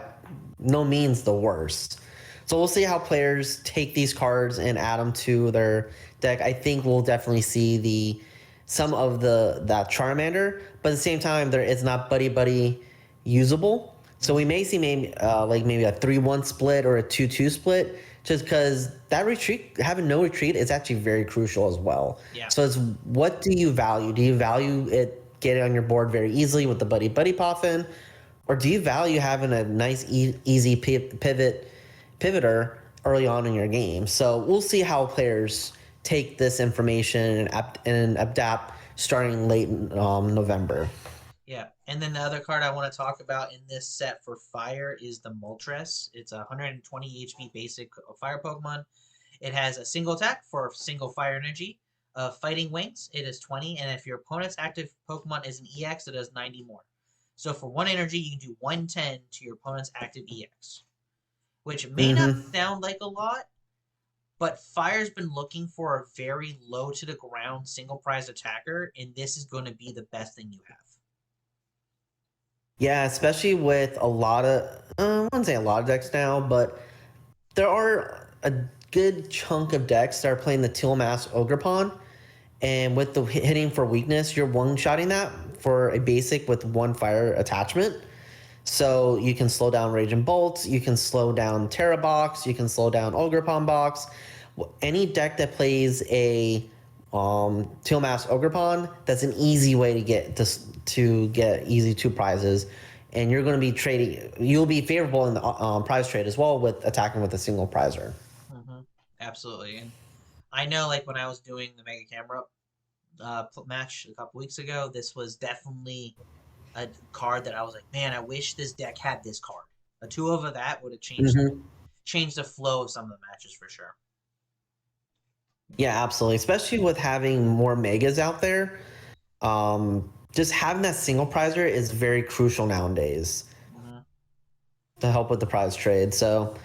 no means the worst. So we'll see how players take these cards and add them to their deck. I think we'll definitely see some of that Charmander, but at the same time, it's not buddy usable. So we may see maybe a 3-1 split or a 2-2 split, just because that having no retreat is actually very crucial as well. Yeah. So it's what do you value? Do you value it getting on your board very easily with the buddy poffin, or do you value having a nice easy pivoter early on in your game? So we'll see how players take this information and adapt starting late November. Yeah, and then the other card I want to talk about in this set for fire is the Moltres. It's a 120 HP basic fire Pokemon. It has a single attack for single fire energy. Fighting Wings, it is 20, and if your opponent's active Pokemon is an EX, it does 90 more. So for 1 energy, you can do 110 to your opponent's active EX, which may not sound like a lot, but Fire's been looking for a very low to the ground single prize attacker, and this is going to be the best thing you have. Yeah, especially with a lot of, I wouldn't say a lot of decks now, but there are a good chunk of decks that are playing the Teal Mask Ogerpon, and with the hitting for weakness, you're one-shotting that for a basic with 1 fire attachment. So you can slow down Raging Bolt, you can slow down Terra Box, you can slow down Ogerpon Box. Any deck that plays a Teal Mask Ogerpon, that's an easy way to get easy 2 prizes, and you're going to be you'll be favorable in the prize trade as well with attacking with a single prizer. Absolutely. And I know, like, when I was doing the Mega Camera match a couple weeks ago, this was definitely a card that I was like, man, I wish this deck had this card. A 2 of that would have changed the flow of some of the matches for sure. Yeah, absolutely. Especially with having more Megas out there. Just having that single prizer is very crucial nowadays to help with the prize trade. So,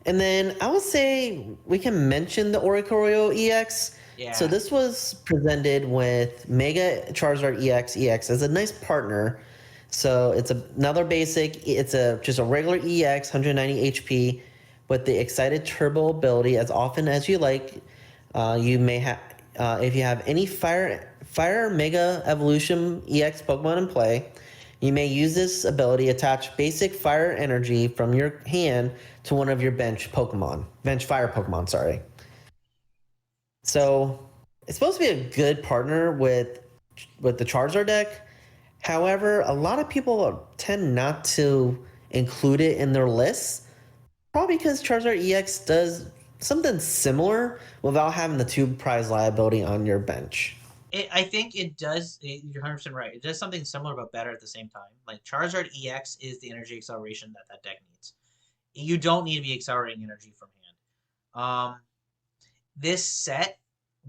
and then I would say we can mention the Oricorio EX. Yeah. So this was presented with Mega Charizard EX as a nice partner. So it's another basic. It's just a regular EX, 190 HP, with the Excited Turbo ability. As often as you like, you may have if you have any Fire Mega Evolution EX Pokemon in play, you may use this ability to attach basic fire energy from your hand to one of your bench fire Pokemon, sorry. So it's supposed to be a good partner with the Charizard deck. However, a lot of people tend not to include it in their lists, probably because Charizard EX does something similar without having the 2 prize liability on your bench. I think it does. You're 100% right. It does something similar but better at the same time. Like, Charizard EX is the energy acceleration that deck needs. You don't need to be accelerating energy from hand. This set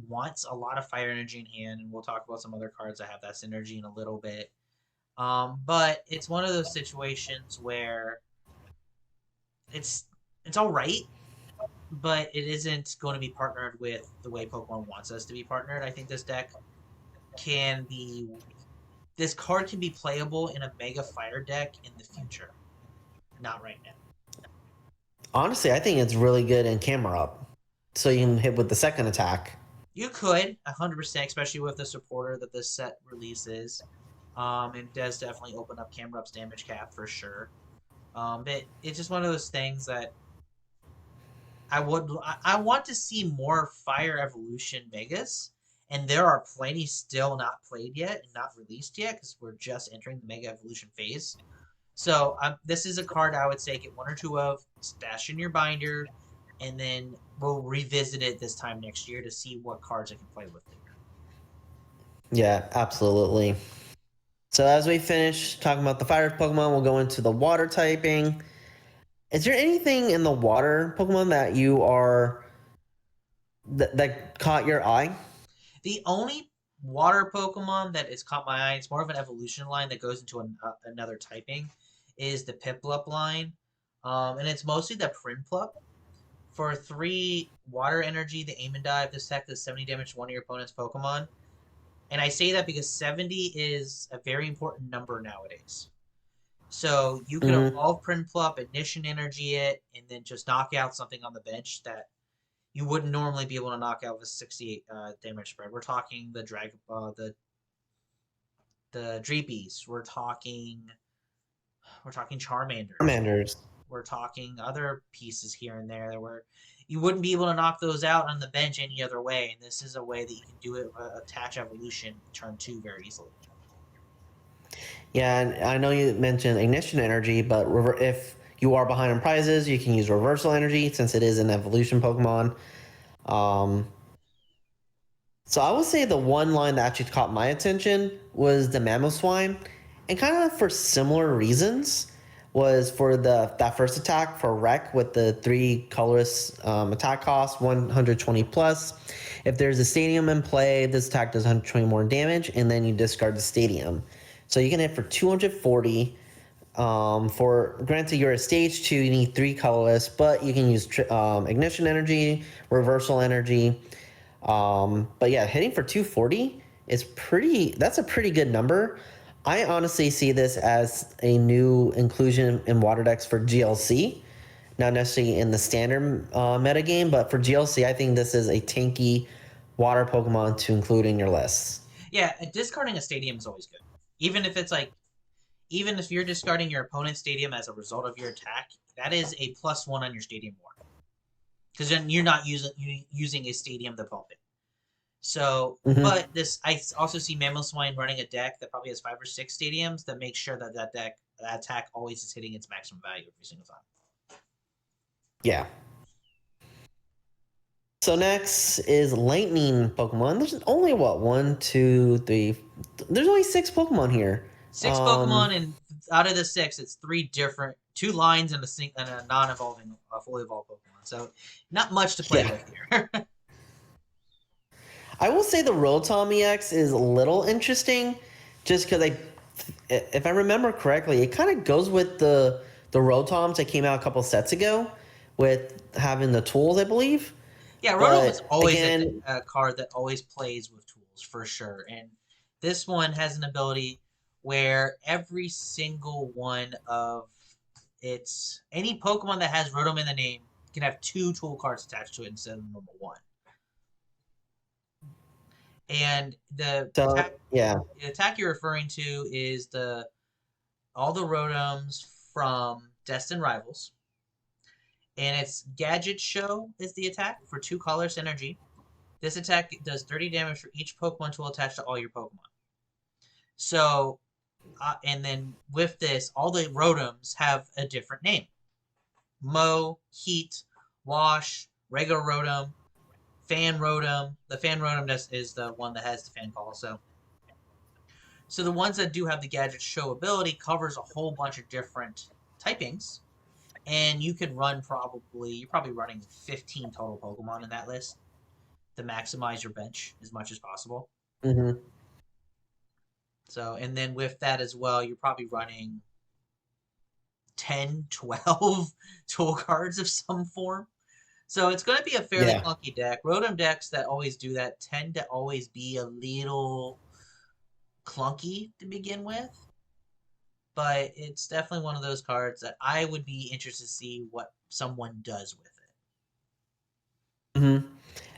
wants a lot of fire energy in hand, and we'll talk about some other cards that have that synergy in a little bit. But it's one of those situations where it's all right, but it isn't going to be partnered with the way Pokemon wants us to be partnered. I think this deck can be this card can be playable in a Mega Fire deck in the future, not right now. Honestly, I think it's really good in camera up, so you can hit with the second attack. You could 100%, especially with the supporter that this set releases. It does definitely open up camera up's damage cap for sure. But it's just one of those things that I want to see more Fire Evolution Megas, and there are plenty still not played yet and not released yet because we're just entering the Mega Evolution phase. So this is a card I would say get one or two of, stash in your binder, and then we'll revisit it this time next year to see what cards I can play with it. Yeah, absolutely. So as we finish talking about the fire Pokemon, we'll go into the water typing. Is there anything in the water Pokemon that you are that caught your eye? The only water Pokemon that has caught my eye, it's more of an evolution line that goes into another typing, is the Piplup line. And it's mostly the Prinplup. For 3 water energy, the aim and dive, this deck does 70 damage to one of your opponent's Pokemon. And I say that because 70 is a very important number nowadays. So you can evolve Prinplup, Ignition Energy it, and then just knock out something on the bench that you wouldn't normally be able to knock out with 68 damage spread. We're talking the Dreepies. We're talking Charmanders. Charmanders. We're talking other pieces here and there where you wouldn't be able to knock those out on the bench any other way, and this is a way that you can do it attach evolution turn 2 very easily. Yeah, and I know you mentioned Ignition Energy, but if you are behind on prizes, you can use Reversal Energy since it is an evolution Pokemon. So I would say the one line that actually caught my attention was the Mamoswine, and kind of for similar reasons. Was for that first attack for Wreck with the 3 colorless attack cost, 120 plus. If there's a stadium in play, this attack does 120 more damage, and then you discard the stadium. So you can hit for 240. Granted, you're a stage 2, you need 3 colorless, but you can use Ignition Energy, Reversal Energy. But yeah, hitting for 240 is that's a pretty good number. I honestly see this as a new inclusion in water decks for GLC. Not necessarily in the standard metagame, but for GLC, I think this is a tanky water Pokemon to include in your lists. Yeah, discarding a stadium is always good. Even if you're discarding your opponent's stadium as a result of your attack, that is a +1 on your stadium war. Because then you're not using a stadium to bump it. So, but I also see Mamoswine running a deck that probably has 5 or 6 stadiums that makes sure that attack always is hitting its maximum value every single time. Yeah. So next is Lightning Pokemon. There's only there's only 6 Pokemon here. 6 Pokemon, and out of the 6, it's 2 lines and a non-evolving, fully evolved Pokemon. So not much to play with here. I will say the Rotom EX is a little interesting, just because if I remember correctly, it kind of goes with the Rotoms that came out a couple sets ago, with having the tools, I believe. Yeah, Rotom is always a card that always plays with tools for sure, and this one has an ability where every single one of any Pokemon that has Rotom in the name can have 2 tool cards attached to it instead of the normal 1. And the attack you're referring to is all the Rotoms from Destined Rivals. And it's Gadget Show is the attack for 2 colorless energy. This attack does 30 damage for each Pokemon tool attached to all your Pokemon. So, and then with this, all the Rotoms have a different name. Mow, Heat, Wash, Regular Rotom, Fan Rotom. The Fan Rotom is the one that has the fan call. So the ones that do have the Gadget Show ability covers a whole bunch of different typings. And you can run you're probably running 15 total Pokemon in that list to maximize your bench as much as possible. Mm-hmm. So, and then with that as well, you're probably running 10, 12 tool cards of some form. So it's going to be a fairly Yeah. clunky deck. Rotom decks that always do that tend to always be a little clunky to begin with. But it's definitely one of those cards that I would be interested to see what someone does with it. Mm-hmm.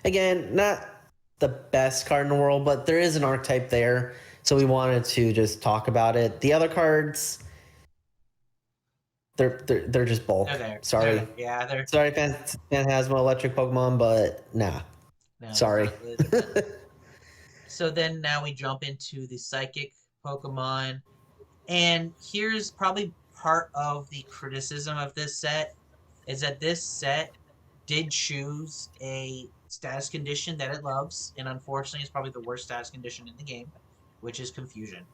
Again, not the best card in the world, but there is an archetype there, so we wanted to just talk about it. The other cards, they're just bulk. They're there. Sorry, They're there. Yeah, they're sorry, Phantasmal electric Pokemon, but nah, no. sorry. So then now we jump into the psychic Pokemon. And here's probably part of the criticism of this set is that this set did choose a status condition that it loves, and unfortunately it's probably the worst status condition in the game, which is confusion.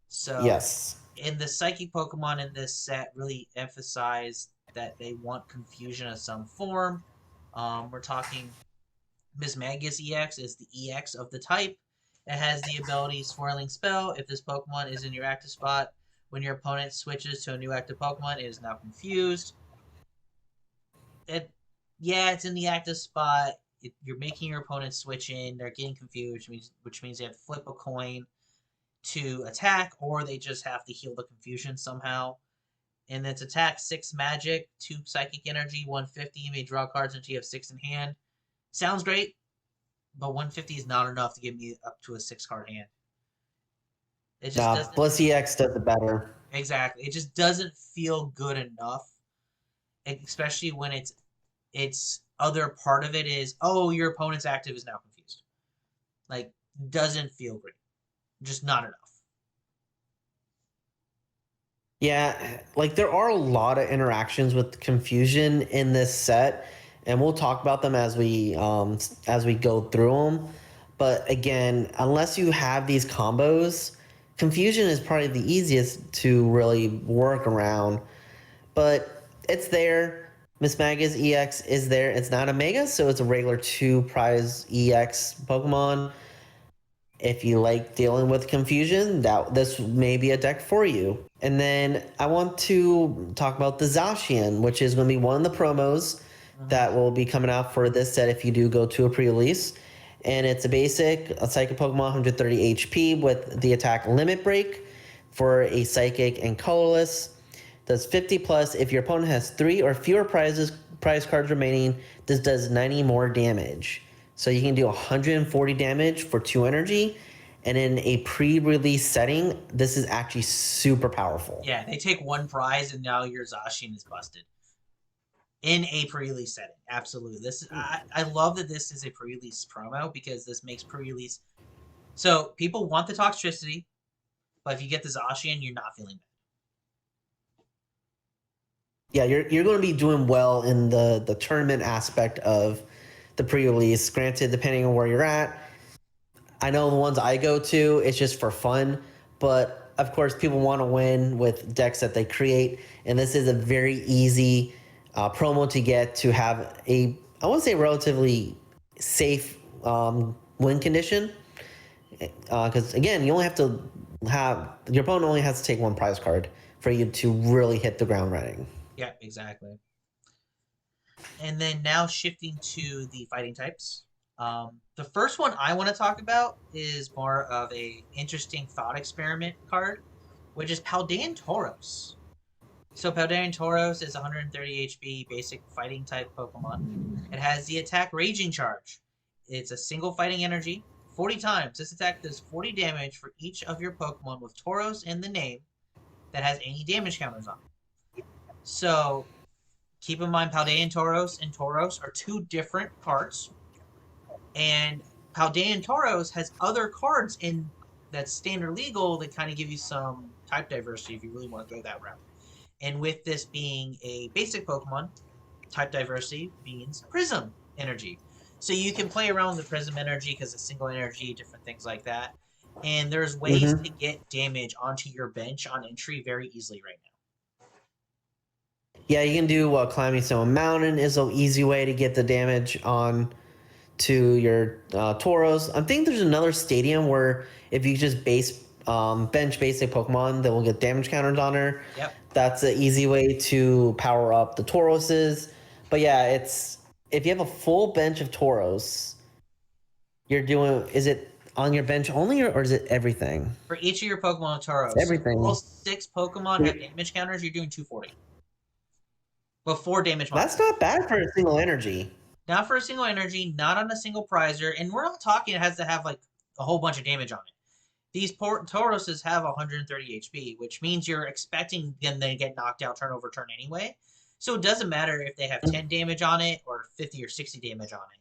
So Yes. in the psychic Pokemon in this set really emphasize that they want confusion of some form. We're talking Miss Magia's EX is the EX of the type. It has the ability Swirling Spell. If this Pokemon is in your active spot, when your opponent switches to a new active Pokemon, it is now confused. It's in the active spot. You're making your opponent switch in. They're getting confused, which means they have to flip a coin to attack, or they just have to heal the confusion somehow. And it's attack 6 magic, 2 psychic energy, 150. You may draw cards until you have 6 in hand. Sounds great, but 150 is not enough to get me up to a 6-card hand. It just doesn't. Bliss EX does it better. Exactly. It just doesn't feel good enough, especially when its other part of it is, oh, your opponent's active is now confused. Like, doesn't feel great. Just not enough. Yeah, like there are a lot of interactions with confusion in this set, and we'll talk about them as we go through them. But again, unless you have these combos, confusion is probably the easiest to really work around. But it's there. Miss Maga's EX is there. It's not a Mega, so it's a regular 2 prize EX Pokemon. If you like dealing with confusion, this may be a deck for you. And then I want to talk about the Zacian, which is going to be one of the promos that will be coming out for this set if you do go to a pre-release. And it's a Psychic Pokemon, 130 HP with the attack Limit Break for a Psychic and Colorless. Does 50 plus. If your opponent has 3 or fewer prize cards remaining, this does 90 more damage. So you can do 140 damage for 2 energy. And in a pre-release setting, this is actually super powerful. Yeah, they take 1 prize and now your Zacian is busted. In a pre-release setting. Absolutely. I love that this is a pre-release promo because this makes pre-release. So people want the toxicity, but if you get the Zacian, you're not feeling bad. Yeah, you're going to be doing well in the tournament aspect of the pre-release. Granted, depending on where you're at, I know the ones I go to, it's just for fun. But of course, people want to win with decks that they create, and this is a very easy promo to get to have I want to say, relatively safe win condition. Because again, you only have to your opponent only has to take 1 prize card for you to really hit the ground running. Yeah, exactly. And then now shifting to the fighting types. The first one I want to talk about is more of a interesting thought experiment card, which is Paldean Tauros. So Paldean Tauros is 130 HP basic fighting type Pokemon. It has the attack Raging Charge. It's a single fighting energy. 40 times. This attack does 40 damage for each of your Pokemon with Tauros in the name that has any damage counters on it. So keep in mind, Paldean Tauros and Tauros are 2 different cards. And Paldean Tauros has other cards in that standard legal that kind of give you some type diversity if you really want to go that route. And with this being a basic Pokemon, type diversity means Prism Energy. So you can play around with the Prism Energy because it's single energy, different things like that. And there's ways to get damage onto your bench on entry very easily right now. Yeah, you can do climbing stone mountain is an easy way to get the damage on to your Tauros. I think there's another stadium where if you just bench basic Pokemon that will get damage counters on her. Yep. That's an easy way to power up the Tauroses. But yeah, it's if you have a full bench of Tauros, you're doing. Is it on your bench only, or is it everything? For each of your Pokemon Tauros, It's so everything. all 6 Pokemon have damage counters, you're doing 240. Before damage That's modifier. not bad for a single energy. Not for a single energy, not on a single prizer, and we're not talking it has to have like a whole bunch of damage on it. These Tauroses have 130 HP, which means you're expecting them to get knocked out turn over turn anyway. So it doesn't matter if they have 10 damage on it or 50 or 60 damage on it.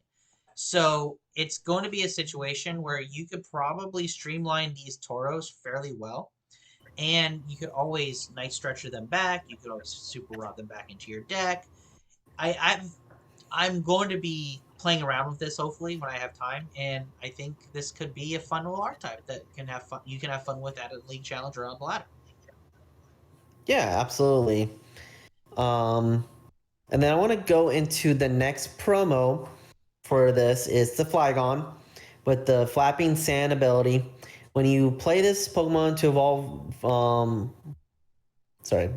So it's going to be a situation where you could probably streamline these Tauros fairly well. And you could always night stretcher them back. You could always super rod them back into your deck. I'm going to be playing around with this hopefully when I have time, and I think this could be a fun little archetype that can have fun. You can have fun with at a league challenge or on the ladder. Yeah, absolutely. And then I want to go into the next promo for this is the Flygon with the Flapping Sand ability. When you play this Pokemon to evolve,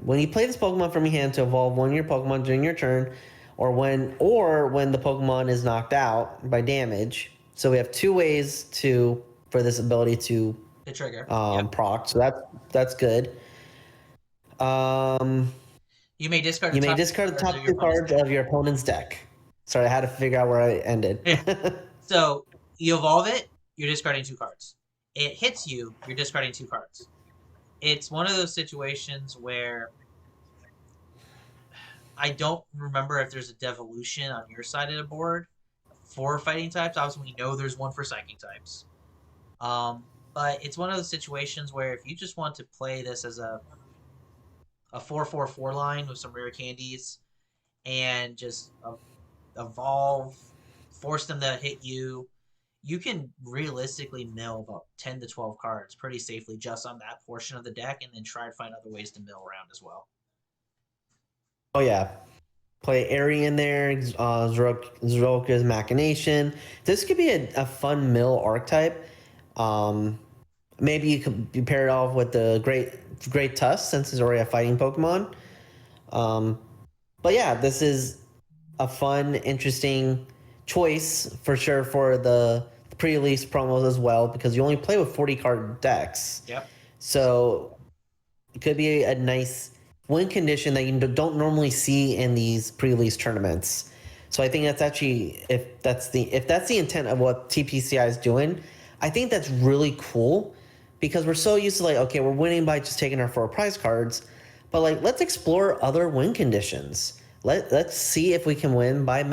when you play this Pokemon from your hand to evolve one of your Pokemon during your turn, or when the Pokemon is knocked out by damage. So we have 2 ways for this ability to The trigger. proc. So that's good. You may discard. You may discard the top 2 cards of your opponent's deck. Sorry, I had to figure out where I ended. So you evolve it, you're discarding 2 cards. It hits you, you're discarding 2 cards. It's one of those situations where I don't remember if there's a devolution on your side of the board for fighting types. Obviously, we know there's one for psychic types. But it's one of those situations where if you just want to play this as a 4/4/4 line with some rare candies and just evolve, force them to hit you, you can realistically mill about 10 to 12 cards pretty safely just on that portion of the deck, and then try to find other ways to mill around as well. Oh yeah, play Airy in there. Zroka's Machination. This could be a fun mill archetype. Maybe you could pair it off with the Great Tusk since it's already a fighting Pokemon. But yeah, this is a fun, interesting choice for sure for the pre-release promos as well, because you only play with 40 card decks. Yep. So it could be a nice win condition that you don't normally see in these pre-release tournaments. So I think that's actually if that's the intent of what TPCI is doing, I think that's really cool, because we're so used to like, okay, we're winning by just taking our 4 prize cards, but like let's explore other win conditions. Let's see if we can win by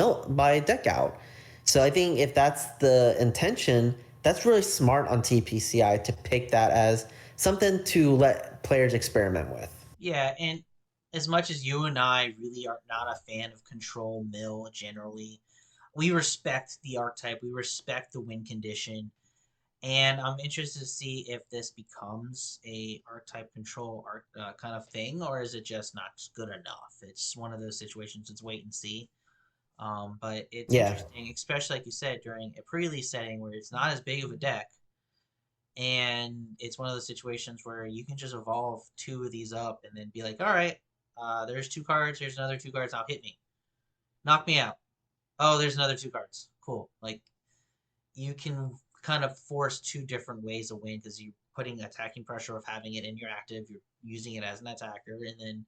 deck out. So I think if that's the intention, that's really smart on TPCI to pick that as something to let players experiment with. Yeah, and as much as you and I really are not a fan of control mill generally, we respect the archetype, we respect the win condition, and I'm interested to see if this becomes a archetype control kind of thing, or is it just not good enough? It's one of those situations. It's wait and see. But it's interesting, especially like you said, during a pre-release setting where it's not as big of a deck, and it's one of those situations where you can just evolve 2 of these up and then be like, all right, there's 2 cards, here's another 2 cards, now hit me, knock me out. Oh, there's another 2 cards, cool. Like, you can kind of force 2 different ways to win, because you're putting attacking pressure of having it in your active, you're using it as an attacker, and then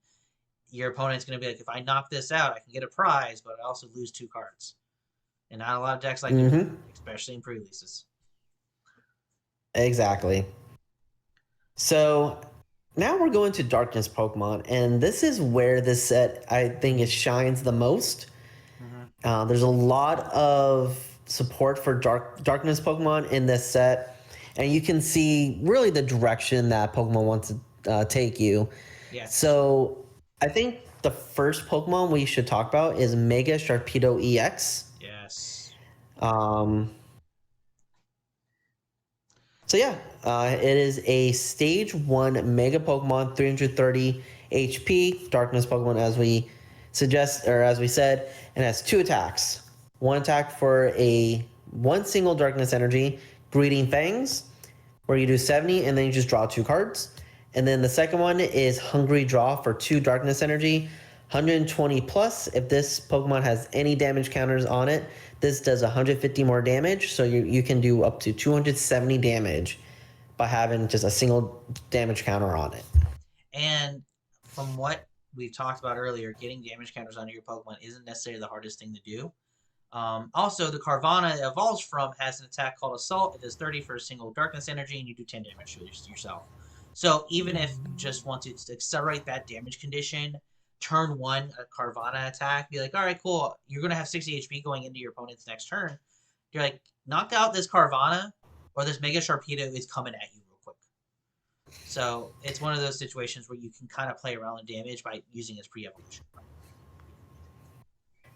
your opponent's going to be like, if I knock this out, I can get a prize, but I also lose 2 cards. And not a lot of decks like that, especially in pre-releases. Exactly. So now we're going to Darkness Pokemon, and this is where this set, I think, it shines the most. There's a lot of support for Darkness Pokemon in this set, and you can see really the direction that Pokemon wants to take you. Yes. So I think the first Pokemon we should talk about is Mega Sharpedo EX. Yes. So yeah, it is a Stage 1 Mega Pokemon, 330 HP, Darkness Pokemon as we Or as we said, it has 2 attacks. One attack for one single darkness energy, Greeting Fangs, where you do 70 and then you just draw 2 cards. And then the second one is Hungry Draw for 2 darkness energy, 120 plus. If this Pokemon has any damage counters on it, this does 150 more damage. So you can do up to 270 damage by having just a single damage counter on it. And from what we've talked about earlier, getting damage counters onto your Pokemon isn't necessarily the hardest thing to do. Also, the Carvanha it evolves from has an attack called Assault. It does 30 for a single darkness energy, and you do 10 damage to yourself. So even if you just want to accelerate that damage condition, turn 1 a Carvanha attack, be like, all right, cool, you're going to have 60 HP going into your opponent's next turn. You're like, knock out this Carvanha, or this Mega Sharpedo is coming at you real quick. So it's one of those situations where you can kind of play around with damage by using its pre-evolution.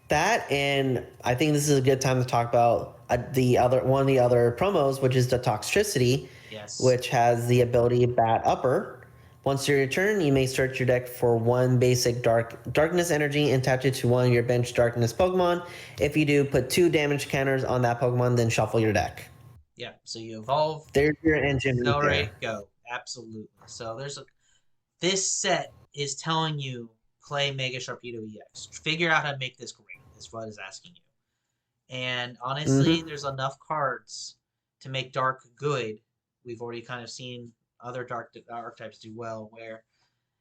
That, and I think this is a good time to talk about one of the other promos, which is the Toxtricity, yes, which has the ability Bat Upper. Once your turn, you may search your deck for 1 basic darkness energy and attach it to one of your bench darkness Pokemon. If you do, put 2 damage counters on that Pokemon, then shuffle your deck. Yeah, so you evolve. There's your engine. Accelerate, go. Absolutely. So this set is telling you play Mega Sharpedo EX. Figure out how to make this great. Is what it's asking you. And honestly, there's enough cards to make Dark good. We've already kind of seen other Dark archetypes do well, where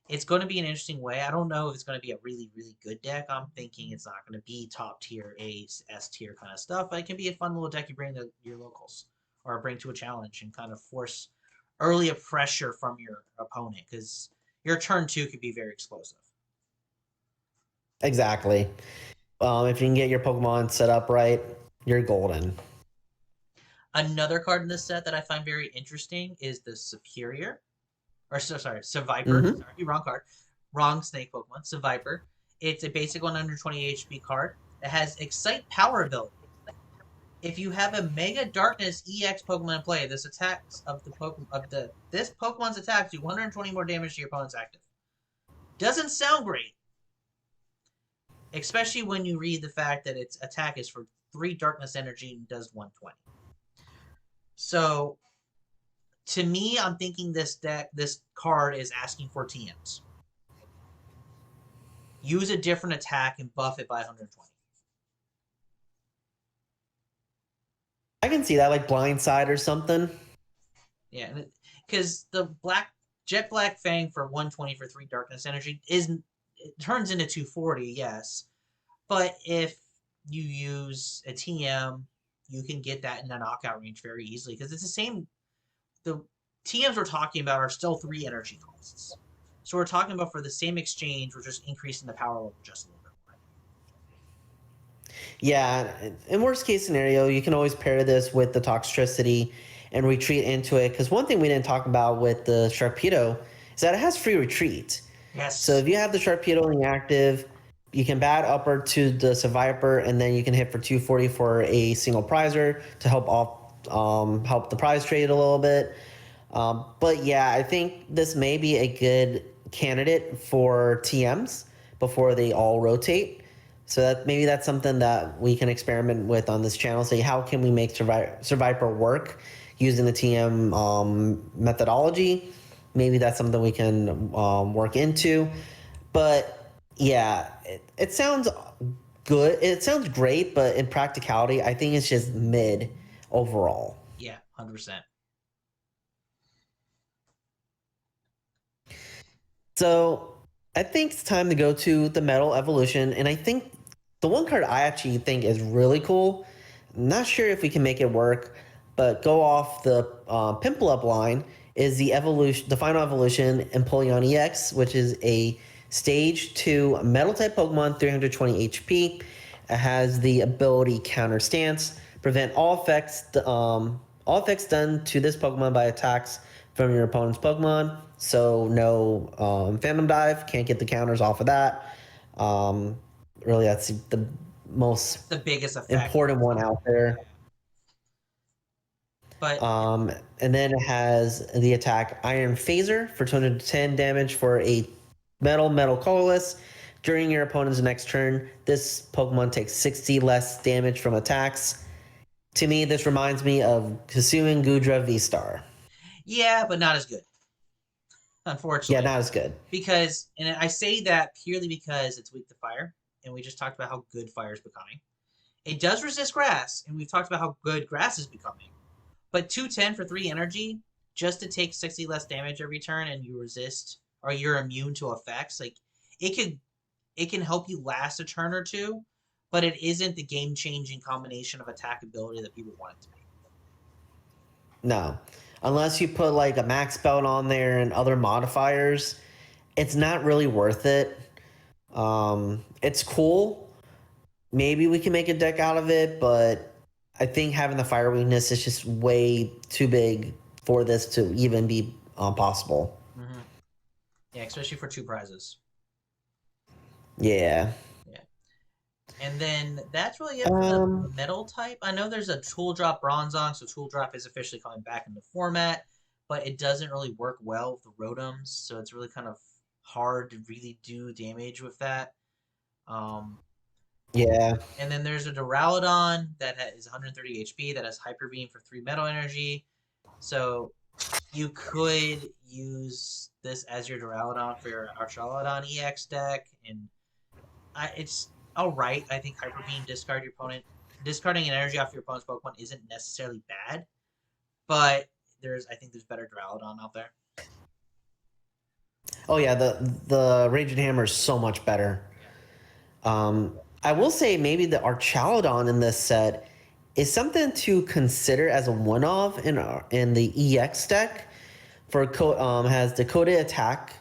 it's going to be an interesting way. I don't know if it's going to be a really, really good deck. I'm thinking it's not going to be top tier, A, S tier kind of stuff, but it can be a fun little deck you bring to your locals or bring to a challenge and kind of force early pressure from your opponent, because your turn 2 could be very explosive. Exactly. If you can get your Pokemon set up right, you're golden. Another card in this set that I find very interesting is the Seviper. Sorry, wrong card. Wrong snake Pokemon. Seviper. It's a basic 120 HP card that has Excite Power ability. If you have a Mega Darkness EX Pokemon in play, this Pokemon's attacks do 120 more damage to your opponent's active. Doesn't sound great. Especially when you read the fact that its attack is for 3 darkness energy and does 120. So, to me, I'm thinking this card is asking for TMs. Use a different attack and buff it by 120. I can see that, like Blindside or something. Yeah, because the Jet Black Fang for 120 for 3 darkness energy it turns into 240, yes. But if you use a TM, you can get that in a knockout range very easily, because it's the same. The TMs we're talking about are still 3 energy costs. So we're talking about for the same exchange, we're just increasing the power level just a little bit more. Yeah, in worst case scenario, you can always pair this with the Toxtricity and retreat into it. Because one thing we didn't talk about with the Sharpedo is that it has free retreat. Yes. So if you have the Sharpedo in the active, you can Bat Upper to the Seviper, and then you can hit for 240 for a single prizer to help the prize trade a little bit. But yeah, I think this may be a good candidate for TMs before they all rotate. So that's something that we can experiment with on this channel. Say, how can we make Seviper work using the TM methodology? Maybe that's something we can work into. But yeah, it sounds good. It sounds great, but in practicality, I think it's just mid overall. Yeah, 100%. So I think it's time to go to the Metal Evolution. And I think the one card I actually think is really cool, I'm not sure if we can make it work, but go off the Pimple Up line, is the final evolution, Empoleon EX, which is a Stage 2 Metal-type Pokemon, 320 HP. It has the ability Counter Stance, prevent all effects done to this Pokemon by attacks from your opponent's Pokemon. So no Phantom Dive, can't get the counters off of that. Really, that's the biggest effect. Important one out there. But and then it has the attack Iron Phaser for 210 damage for a metal colorless, During your opponent's next turn, this Pokemon takes 60 less damage from attacks. To me, this reminds me of Kasumi Gudra V-Star. Yeah, but not as good, Yeah, unfortunately. not as good. Because, and I say that purely because it's weak to fire, and we just talked about how good fire is becoming. It does resist grass, and we've talked about how good grass is becoming. But 210 for 3 energy, just to take 60 less damage every turn, and you resist, or you're immune to effects, like, it can help you last a turn or two, but it isn't the game-changing combination of attack ability that people want it to be. No. Unless you put like a max belt on there and other modifiers, it's not really worth it. It's cool. Maybe we can make a deck out of it, but I think having the fire weakness is just way too big for this to even be possible. Mm-hmm. Yeah, especially for 2 prizes. Yeah. Yeah. And then that's really it for the metal type. I know there's a Tool Drop Bronzong, so Tool Drop is officially coming back in the format, but it doesn't really work well with the Rotoms, so it's really kind of hard to really do damage with that. Yeah. And then there's a Duraludon that is 130 HP that has Hyper Beam for 3 metal energy. So you could use this as your Duraludon for your Archaludon EX deck, and it's all right. I think Hyper Beam discarding an energy off your opponent's Pokemon isn't necessarily bad, but I think there's better Duraludon out there. Oh yeah, the Raging Hammer is so much better. Yeah. I will say maybe the Archaludon in this set is something to consider as a one-off in the EX deck. Has Dakota attack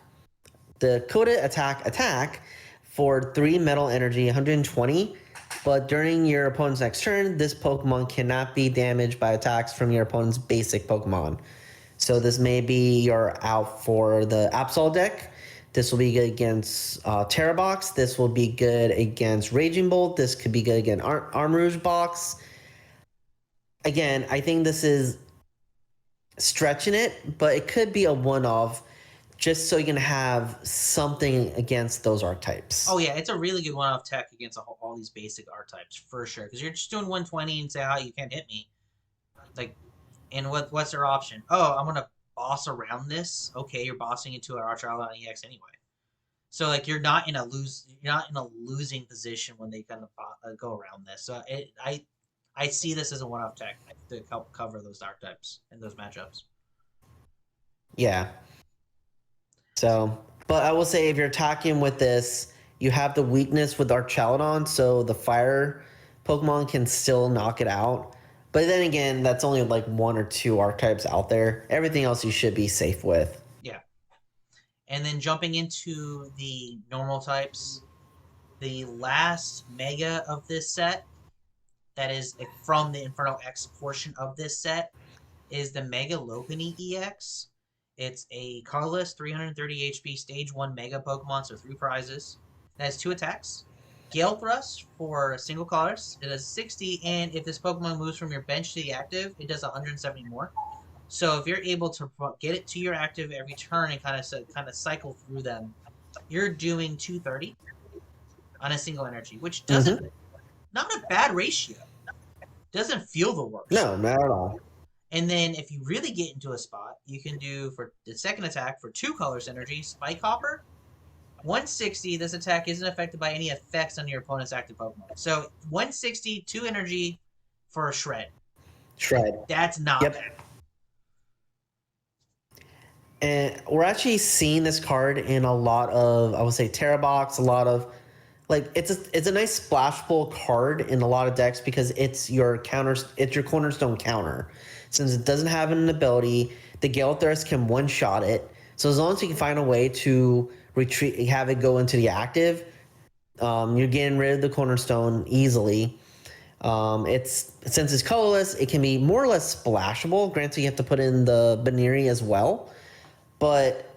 for 3 metal energy, 120. But during your opponent's next turn, this Pokemon cannot be damaged by attacks from your opponent's basic Pokemon. So this may be your out for the Absol deck. This will be good against Terrabox. This will be good against Raging Bolt. This could be good against Armrouge Box. Again, I think this is stretching it, but it could be a one-off just so you can have something against those archetypes. Oh yeah, it's a really good one-off tech against all these basic archetypes for sure. Because you're just doing 120 and say, "Oh, you can't hit me." Like, and what's their option? Oh, I'm gonna boss around this. Okay, you're bossing into an Archaludon EX anyway. So like you're not in a losing position when they kind of go around this. So I see this as a one-off tech to help cover those archetypes and those matchups. Yeah. So, but I will say if you're attacking with this, you have the weakness with Archaludon, so the fire Pokemon can still knock it out. But then again, that's only like 1 or 2 archetypes out there. Everything else you should be safe with. Yeah. And then jumping into the normal types, the last Mega of this set, that is from the Inferno X portion of this set, is the Mega Lopunny EX. It's a colorless 330 HP stage 1 Mega Pokemon, so 3 prizes. It has 2 attacks. Gale Thrust for single colors. It does 60, and if this Pokemon moves from your bench to the active, it does 170 more. So if you're able to get it to your active every turn and kind of cycle through them, you're doing 230 on a single energy, which doesn't not a bad ratio. Doesn't feel the worst. No, not at all. And then if you really get into a spot, you can do for the second attack for 2 colors energy, Spike Hopper. 160, this attack isn't affected by any effects on your opponent's active Pokemon. So 160, 2 energy for a Shred. That's not bad. And we're actually seeing this card in a lot of, I would say, Terrabox, a lot of, like, it's a nice splashable card in a lot of decks because it's your cornerstone counter. Since it doesn't have an ability, the Gale Thrust can one-shot it. So as long as you can find a way to have it go into the active, you're getting rid of the cornerstone easily. Since it's colorless, it can be more or less splashable. Granted, you have to put in the Baneri as well. But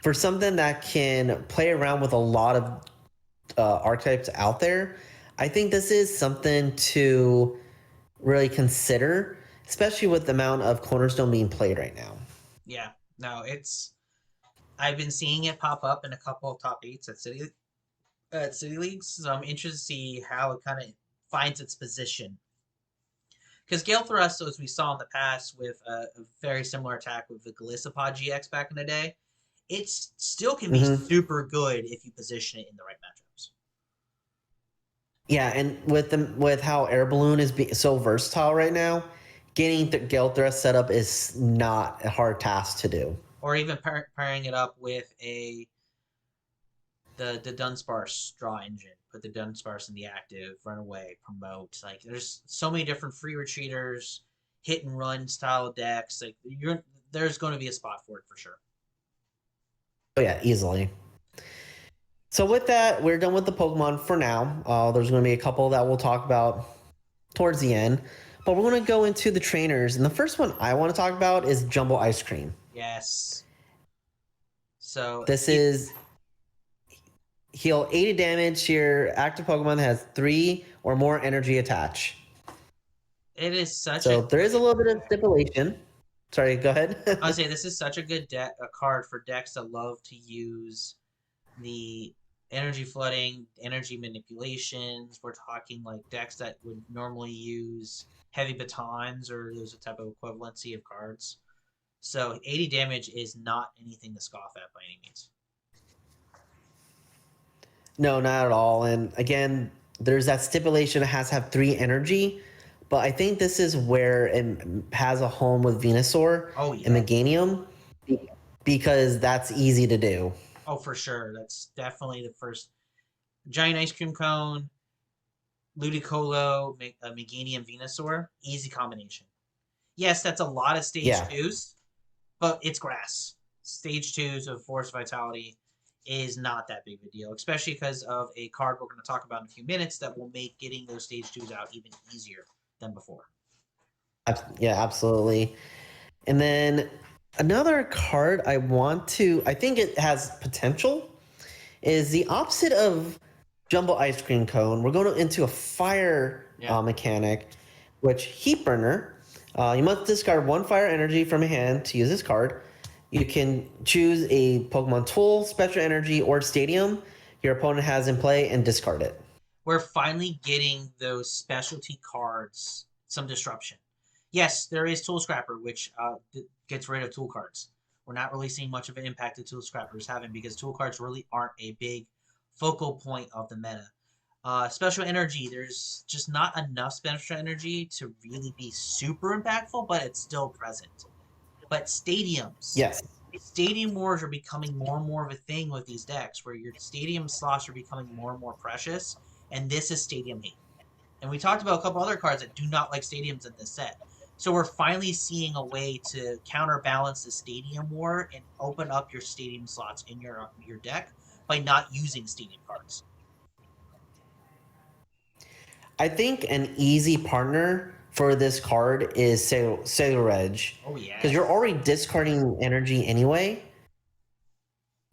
for something that can play around with a lot of archetypes out there, I think this is something to really consider, especially with the amount of Cornerstone being played right now. Yeah, no, I've been seeing it pop up in a couple of top 8s at City at City Leagues. So I'm interested to see how it kind of finds its position. Because Gale Thrust, as we saw in the past with a very similar attack with the Galissapod GX back in the day, it still can be super good if you position it in the right matchups. Yeah, and with how Air Balloon is so versatile right now, getting the Gale Thrust set up is not a hard task to do. Or even pairing it up with the Dunsparce draw engine. Put the Dunsparce in the active, run away, promote. Like there's so many different free retreaters, hit and run style decks. Like there's going to be a spot for it for sure. Oh yeah, easily. So with that, we're done with the Pokemon for now. There's going to be a couple that we'll talk about towards the end. But we're going to go into the trainers. And the first one I want to talk about is Jumbo Ice Cream. Yes. So this is heal 80 damage to your active Pokemon that has 3 or more energy attached. It is such so there is a little bit of stipulation. Sorry, go ahead. I'll say this is such a good card for decks that love to use the energy flooding, energy manipulations. We're talking like decks that would normally use heavy batons or those type of equivalency of cards. So 80 damage is not anything to scoff at by any means. No, not at all. And again, there's that stipulation it has to have 3 energy. But I think this is where it has a home with Venusaur and Meganium because that's easy to do. Oh, for sure. That's definitely the first. Giant Ice Cream Cone, Ludicolo, Meganium, Venusaur. Easy combination. Yes, that's a lot of stage 2s, but it's grass. Stage 2s of Force Vitality is not that big of a deal, especially because of a card we're going to talk about in a few minutes that will make getting those stage 2s out even easier than before. Yeah, absolutely. And then another card I think it has potential, is the opposite of Jumbo Ice Cream Cone. We're going into a fire mechanic, which Heat Burner. You must discard 1 fire energy from a hand to use this card. You can choose a Pokemon tool, special energy, or stadium your opponent has in play and discard it. We're finally getting those specialty cards some disruption. Yes, there is Tool Scrapper, which gets rid of tool cards. We're not really seeing much of an impact that Tool Scrapper is having because tool cards really aren't a big focal point of the meta. Special energy, there's just not enough special energy to really be super impactful, but it's still present. But stadiums. Yes. Stadium wars are becoming more and more of a thing with these decks, where your stadium slots are becoming more and more precious, and this is stadium hate. And we talked about a couple other cards that do not like stadiums in this set. So we're finally seeing a way to counterbalance the stadium war and open up your stadium slots in your deck by not using stadium cards. I think an easy partner for this card is Sailor Edge. Oh, yeah. Because you're already discarding energy anyway.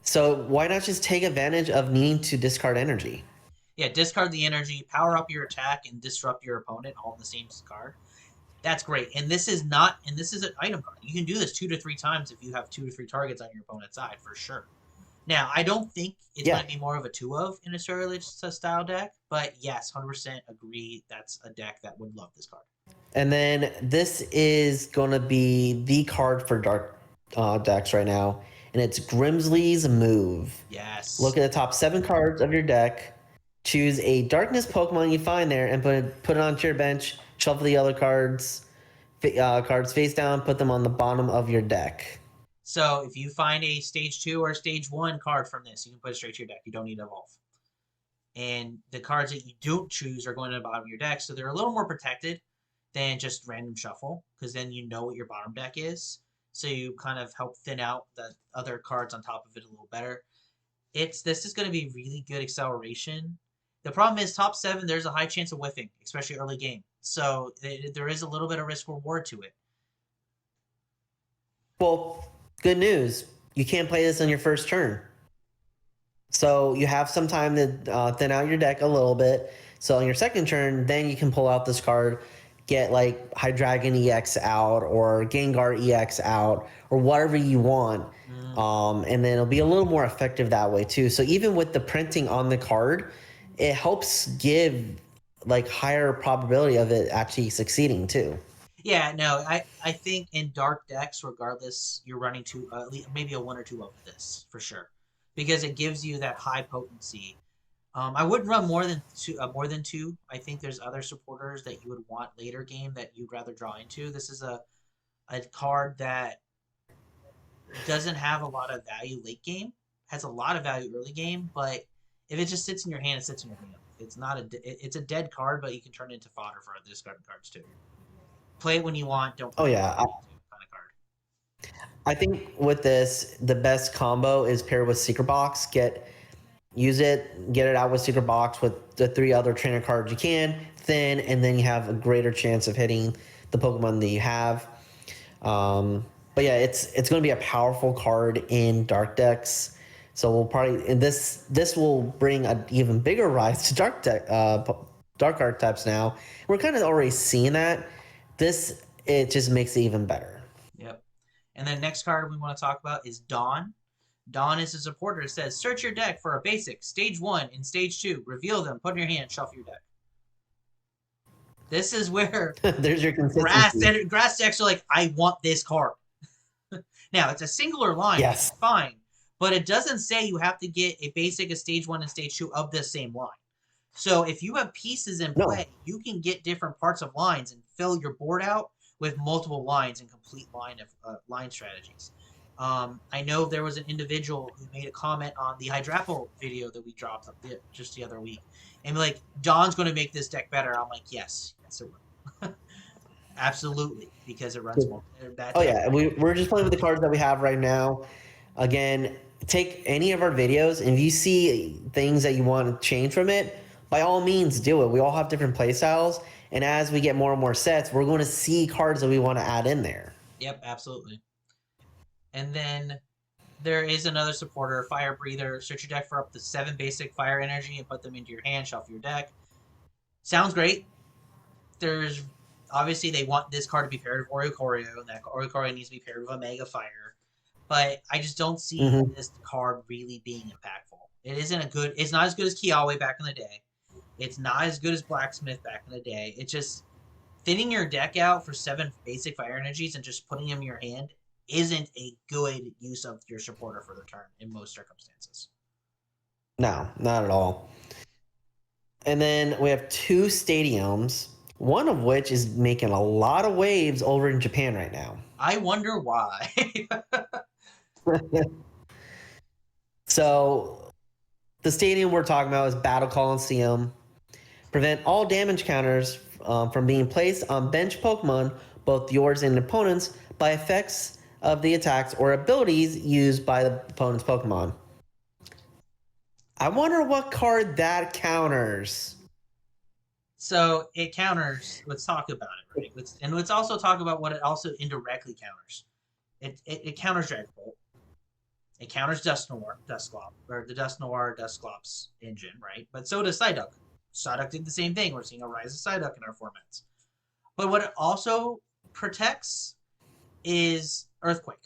So why not just take advantage of needing to discard energy? Yeah, discard the energy, power up your attack, and disrupt your opponent all in the same card. That's great. And this is an item card. You can do this 2 to 3 times if you have 2 to 3 targets on your opponent's side, for sure. Now, I don't think it's going to be more of a 2-of in a Sailor style deck, but yes, 100% agree that's a deck that would love this card. And then this is going to be the card for dark decks right now, and it's Grimsley's Move. Yes. Look at the top 7 cards of your deck, choose a darkness Pokemon you find there, and put it onto your bench, shuffle the other cards face down, put them on the bottom of your deck. So if you find a stage 2 or stage 1 card from this, you can put it straight to your deck. You don't need to evolve. And the cards that you don't choose are going to the bottom of your deck, so they're a little more protected than just random shuffle, because then you know what your bottom deck is. So you kind of help thin out the other cards on top of it a little better. This is going to be really good acceleration. The problem is top 7, there's a high chance of whiffing, especially early game. So there is a little bit of risk reward to it. Well, good news. You can't play this on your first turn. So you have some time to thin out your deck a little bit. So on your second turn, then you can pull out this card, get like Hydreigon EX out or Gengar EX out or whatever you want. And then it'll be a little more effective that way too. So even with the printing on the card, it helps give like higher probability of it actually succeeding too. Yeah, no, I think in dark decks, regardless, you're running two, maybe a one or two of this for sure, because it gives you that high potency. I wouldn't run more than two. More than two. I think there's other supporters that you would want later game that you'd rather draw into. This is a card that doesn't have a lot of value late game. Has a lot of value early game, but if it just sits in your hand, it sits in your hand. It's not it's a dead card, but you can turn it into fodder for other discarded cards too. Play it when you want. Don't play Oh it yeah, when you need to, kind of card. I think with this, the best combo is paired with Secret Box. Use it, get it out with Secret Box with the 3 other trainer cards you can, thin, and then you have a greater chance of hitting the Pokemon that you have. But yeah, it's going to be a powerful card in dark decks. So we'll probably, and this will bring an even bigger rise to dark archetypes now. We're kind of already seeing that. It just makes it even better. Yep. And then next card we want to talk about is Dawn. Dawn is a supporter. It says, search your deck for a basic, stage 1 and stage 2. Reveal them, put in your hand, shuffle your deck. This is where there's your consistency. Grass decks are like, I want this card. Now, it's a singular line. Yes. It's fine. But it doesn't say you have to get a basic, a stage 1, and stage 2 of the same line. So if you have pieces in play, you can get different parts of lines and fill your board out with multiple lines and complete line strategies. I know there was an individual who made a comment on the Hydrapple video that we dropped just the other week. And like, Dawn's going to make this deck better. I'm like, yes it will. Absolutely, because it runs more. Oh yeah, we're just playing with the cards that we have right now. Again, take any of our videos, and if you see things that you want to change from it, by all means do it. We all have different play styles, and as we get more and more sets, we're going to see cards that we want to add in there. Yep, absolutely. And then there is another supporter, Fire Breather. Search your deck for up to 7 basic fire energy and put them into your hand, shuffle your deck. Sounds great. There's obviously they want this card to be paired with Oricorio, and that Oricorio needs to be paired with a Mega Fire. But I just don't see this card really being impactful. It's not as good as Kiawe back in the day. It's not as good as Blacksmith back in the day. It's just thinning your deck out for 7 basic fire energies and just putting them in your hand isn't a good use of your supporter for the turn in most circumstances. No, not at all. And then we have 2 stadiums, one of which is making a lot of waves over in Japan right now. I wonder why. So the stadium we're talking about is Battle Coliseum. Prevent all damage counters from being placed on bench Pokemon, both yours and opponents, by effects of the attacks or abilities used by the opponent's Pokemon. I wonder what card that counters. So it counters. Let's talk about it, right? Let's also talk about what it also indirectly counters. It counters Dragon Bolt. It counters Dusclops, or the Dusclops engine, right? But so does Psyduck. Psyduck did the same thing. We're seeing a rise of Psyduck in our formats. But what it also protects is Earthquake.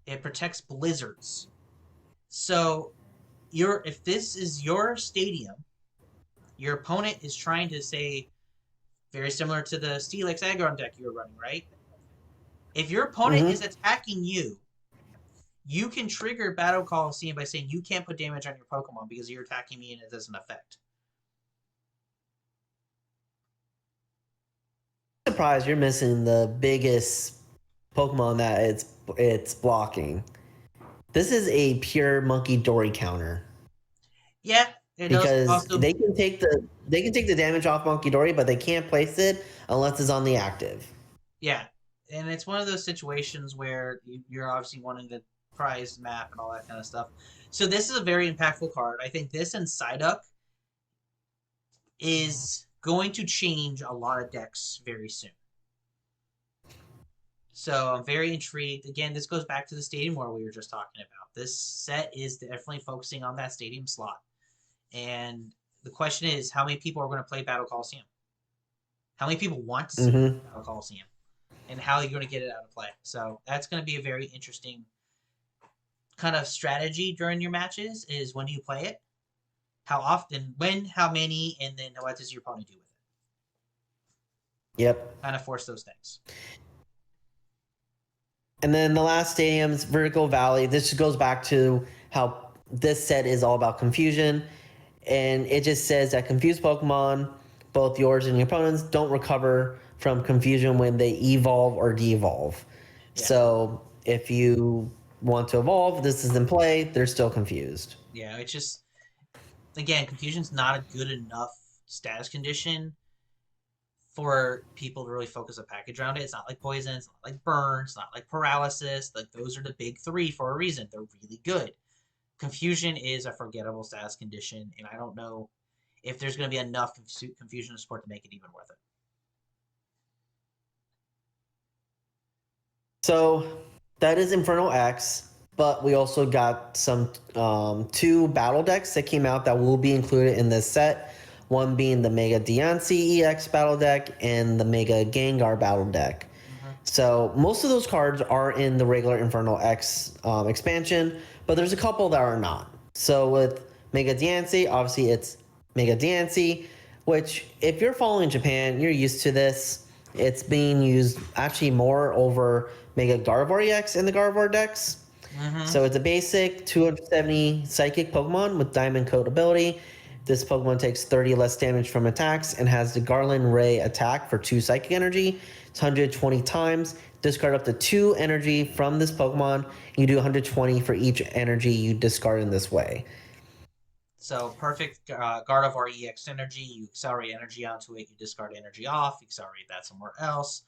It protects blizzards. So if this is your stadium, your opponent is trying to say, very similar to the Steelix Aggron deck you were running, right? If your opponent is attacking you, you can trigger Battle Coliseum by saying you can't put damage on your Pokemon because you're attacking me and it doesn't affect. I'm surprised you're missing the biggest Pokemon that it's blocking. This is a pure Monkey Dory counter. Yeah, because they can take the damage off Monkey Dory, but they can't place it unless it's on the active. Yeah, and it's one of those situations where you're obviously wanting the prize map and all that kind of stuff. So this is a very impactful card. I think this and Psyduck is going to change a lot of decks very soon. So I'm very intrigued. Again, this goes back to the Stadium War we were just talking about. This set is definitely focusing on that Stadium slot. And the question is, how many people are going to play Battle Coliseum? How many people want to see Battle Coliseum? And how are you going to get it out of play? So that's going to be a very interesting kind of strategy during your matches is when do you play it, how often, when, how many, and then what does your opponent do with it. Yep. Kind of force those things. And then the last stadium's Vertical Valley. This goes back to how this set is all about confusion. And it just says that confused Pokemon, both yours and your opponents, don't recover from confusion when they evolve or de-evolve. Yeah. So if you want to evolve, this is in play, they're still confused. Yeah, it's just, again, confusion's not a good enough status condition for people to really focus a package around it. It's not like poison, it's not like burn, it's not like paralysis. Like, those are the big three for a reason. They're really good. Confusion is a forgettable status condition, and I don't know if there's going to be enough confusion support to make it even worth it. So that is Infernal X, but we also got some 2 battle decks that came out that will be included in this set. One being the Mega Diancie EX battle deck and the Mega Gengar battle deck. So most of those cards are in the regular Infernal X expansion, but there's a couple that are not. So with Mega Diancie, obviously it's Mega Diancie, which if you're following Japan, you're used to this. It's being used actually more over Mega Gardevoir EX in the Gardevoir decks. So it's a basic 270 Psychic Pokemon with Diamond Coat ability. This Pokemon takes 30 less damage from attacks and has the Garland Ray attack for 2 Psychic Energy. It's 120 times. Discard up to 2 energy from this Pokemon. You do 120 for each energy you discard in this way. So perfect Gardevoir EX energy. You accelerate energy onto it. You discard energy off. You accelerate that somewhere else.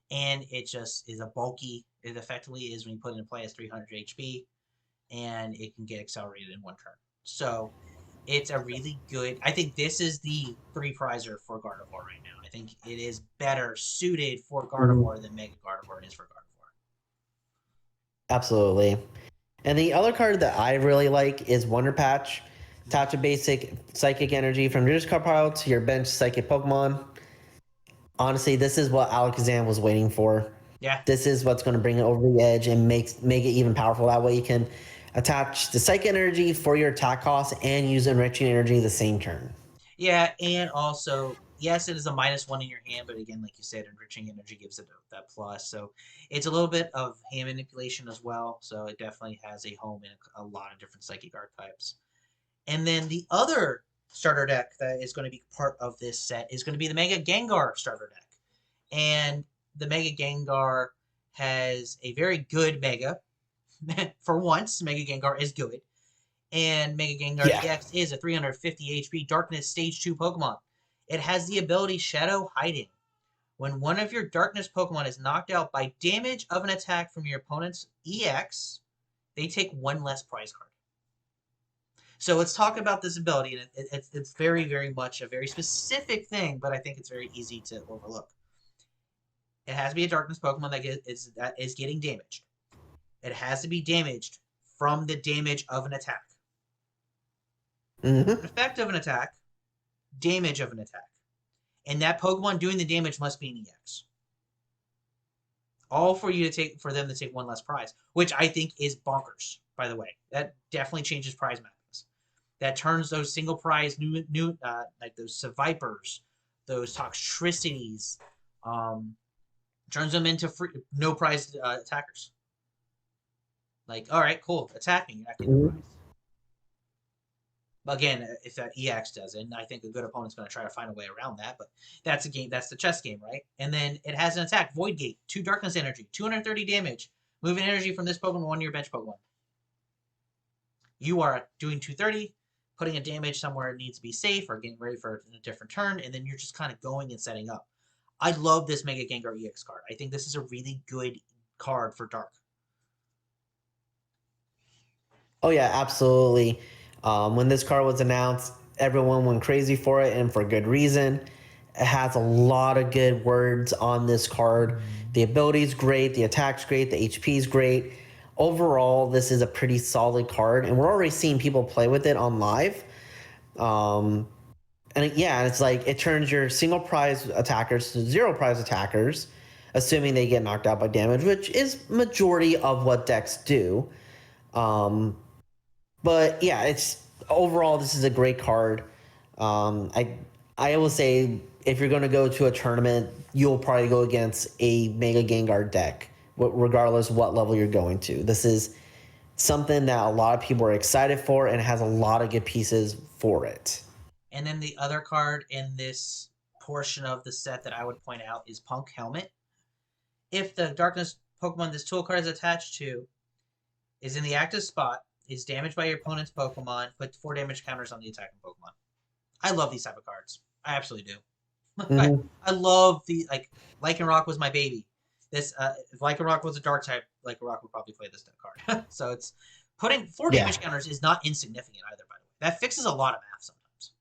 And it just is a bulky. It effectively is, when you put it in play, as 300 HP. And it can get accelerated in 1 turn. So it's a really good... I think this is the 3-prizer for Gardevoir right now. I think it is better suited for Gardevoir than Mega Gardevoir is for Gardevoir. Absolutely. And the other card that I really like is Wonder Patch. Attach a basic Psychic Energy from your discard pile to your bench Psychic Pokemon. Honestly, this is what Alakazam was waiting for. Yeah. This is what's going to bring it over the edge and make it even powerful. That way you can attach the Psychic Energy for your attack cost and use Enriching Energy the same turn. Yeah, and also, yes, it is a -1 in your hand, but again, like you said, Enriching Energy gives it that plus. So it's a little bit of hand manipulation as well. So it definitely has a home in a lot of different Psychic archetypes. And then the other starter deck that is going to be part of this set is going to be the Mega Gengar starter deck. And the Mega Gengar has a very good Mega. For once, Mega Gengar is good. And Mega Gengar EX is a 350 HP Darkness Stage 2 Pokemon. It has the ability Shadow Hiding. When one of your Darkness Pokemon is knocked out by damage of an attack from your opponent's EX, they take 1 less prize card. So let's talk about this ability. And it's very, very much a very specific thing, but I think it's very easy to overlook. It has to be a Darkness Pokemon that is getting damaged. It has to be damaged from the damage of an attack. Effect of an attack, damage of an attack. And that Pokemon doing the damage must be an EX. All for them to take 1 less prize, which I think is bonkers, by the way. That definitely changes prize mappings. That turns those single prize like those Vipers, those Toxtricities, turns them into no prize attackers. Like, all right, cool, attack me, you're not getting a prize. Again, if that EX does it, and I think a good opponent's going to try to find a way around that, but that's a game, that's the chess game, right? And then it has an attack, Void Gate, 2 Darkness Energy, 230 damage, moving energy from this Pokemon to one of your bench Pokemon. You are doing 230, putting a damage somewhere it needs to be safe, or getting ready for a different turn, and then you're just kind of going and setting up. I love this Mega Gengar EX card. I think this is a really good card for Dark. Oh yeah, absolutely. When this card was announced, everyone went crazy for it, and for good reason. It has a lot of good words on this card. The ability's great, the attack's great, the HP's great. Overall, this is a pretty solid card, and we're already seeing people play with it on live. And it's like it turns your single prize attackers to 0 prize attackers, assuming they get knocked out by damage, which is majority of what decks do. But yeah, it's overall this is a great card. I will say if you're going to go to a tournament, you'll probably go against a Mega Gengar deck, regardless what level you're going to. This is something that a lot of people are excited for and has a lot of good pieces for it. And then the other card in this portion of the set that I would point out is Punk Helmet. If the Darkness Pokemon this tool card is attached to is in the active spot, is damaged by your opponent's Pokemon, put 4 damage counters on the attacking Pokemon. I love these type of cards. I absolutely do. Mm-hmm. I love the Lycanroc was my baby. This if Lycanroc was a dark type, Lycanroc would probably play this card. So it's putting 4 damage counters is not insignificant either. By the way, that fixes a lot of math sometimes.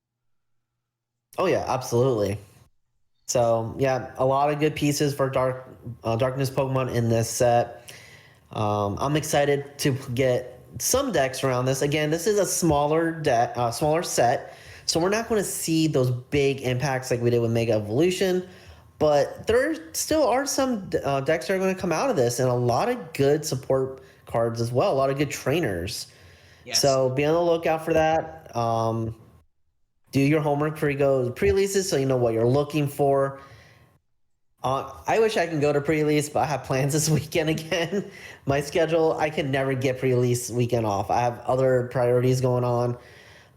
Oh yeah, absolutely. So yeah, a lot of good pieces for Darkness Pokemon in this set. I'm excited to get some decks around this. Again, this is a smaller set, so we're not going to see those big impacts like we did with Mega Evolution. But there still are some decks that are going to come out of this, and a lot of good support cards as well. A lot of good trainers. Yes. So be on the lookout for that. Do your homework before you go to pre-releases so you know what you're looking for. I wish I can go to pre-release, but I have plans this weekend again. My schedule, I can never get pre-release weekend off. I have other priorities going on,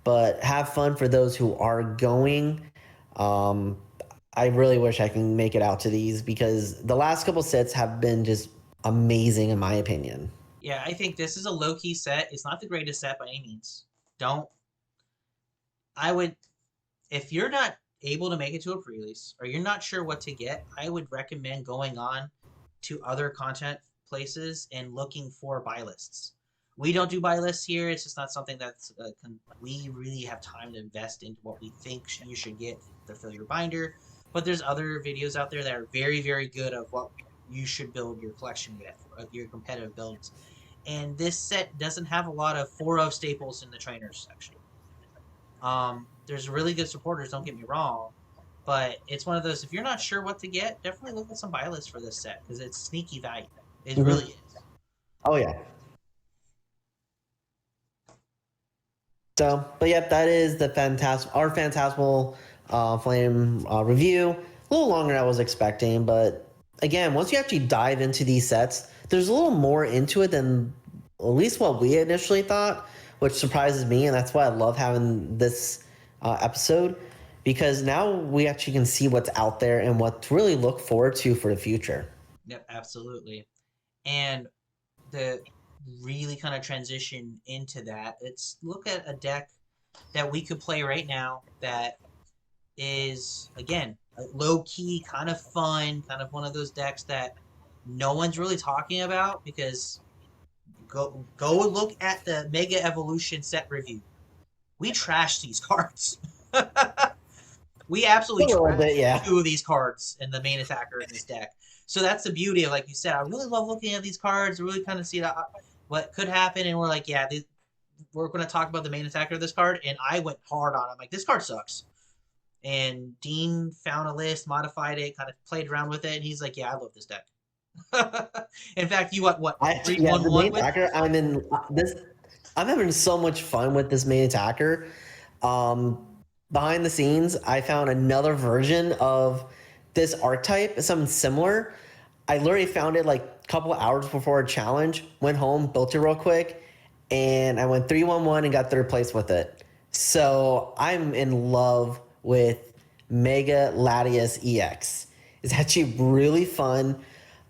but have fun for those who are going. I really wish I can make it out to these because the last couple sets have been just amazing in my opinion. Yeah, I think this is a low-key set. It's not the greatest set by any means. If you're not able to make it to a pre-release or you're not sure what to get, I would recommend going on to other content places and looking for buy lists. We don't do buy lists here. It's just not something that's we really have time to invest into what we think you should get to fill your binder. But there's other videos out there that are very, very good of what you should build your collection with, your competitive builds. And this set doesn't have a lot of 4-of staples in the trainers section. There's really good supporters, don't get me wrong, but it's one of those, if you're not sure what to get, definitely look at some buy lists for this set, because it's sneaky value. It really is. Oh, yeah. So, but yeah, that is the our Phantasmal Flame review. A little longer than I was expecting, but again, once you actually dive into these sets, there's a little more into it than at least what we initially thought, which surprises me, and that's why I love having this episode, because now we actually can see what's out there and what to really look forward to for the future. Yep, absolutely. And the really kind of transition into that, let's look at a deck that we could play right now that is, again, low-key, kind of fun, kind of one of those decks that no one's really talking about, because go look at the Mega Evolution set review. We trashed these cards. We absolutely trashed 2 of these cards in the main attacker in this deck. So that's the beauty of, like you said, I really love looking at these cards, really kind of see what could happen, and we're like, yeah, we're going to talk about the main attacker of this card, and I went hard on it. I'm like, this card sucks. And Dean found a list, modified it, kind of played around with it, and he's like, yeah, I love this deck. In fact, you what? The main attacker, I'm having so much fun with this main attacker. Behind the scenes, I found another version of this archetype, something similar. I literally found it like a couple hours before a challenge, went home, built it real quick, and I went 3-1-1 and got 3rd place with it. So I'm in love with Mega Latias EX. It's actually really fun.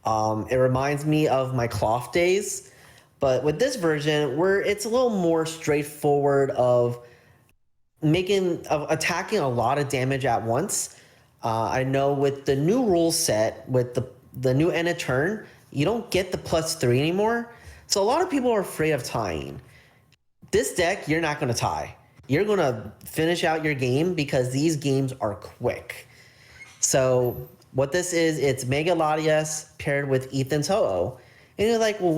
It reminds me of my cloth days, but with this version, it's a little more straightforward of attacking a lot of damage at once. I know with the new rule set, with the new end of turn, you don't get the +3 anymore. So a lot of people are afraid of tying. This deck, you're not going to tie. You're going to finish out your game because these games are quick. So what this is, it's Mega Latias paired with Ethan's Ho-Oh. And you're like, well,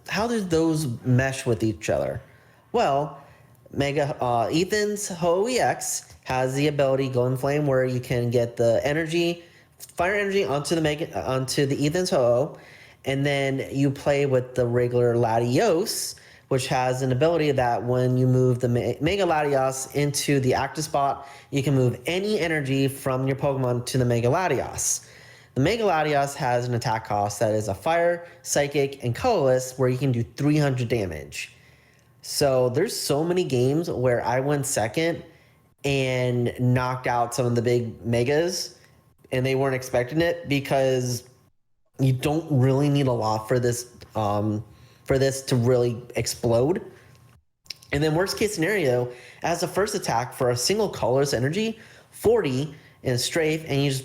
how do those mesh with each other? Well, Ethan's Ho-Oh EX has the ability Golden Flame where you can get the energy, fire energy onto the Ethan's Ho-Oh, and then you play with the regular Latios, which has an ability that when you move the Mega Latias into the active spot, you can move any energy from your Pokemon to the Mega Latias. The Mega Latias has an attack cost that is a Fire, Psychic, and Colorless, where you can do 300 damage. So there's so many games where I went second and knocked out some of the big Megas, and they weren't expecting it because you don't really need a lot for this to really explode. And then worst case scenario, as a first attack for a single colorless energy, 40 and strafe, and you just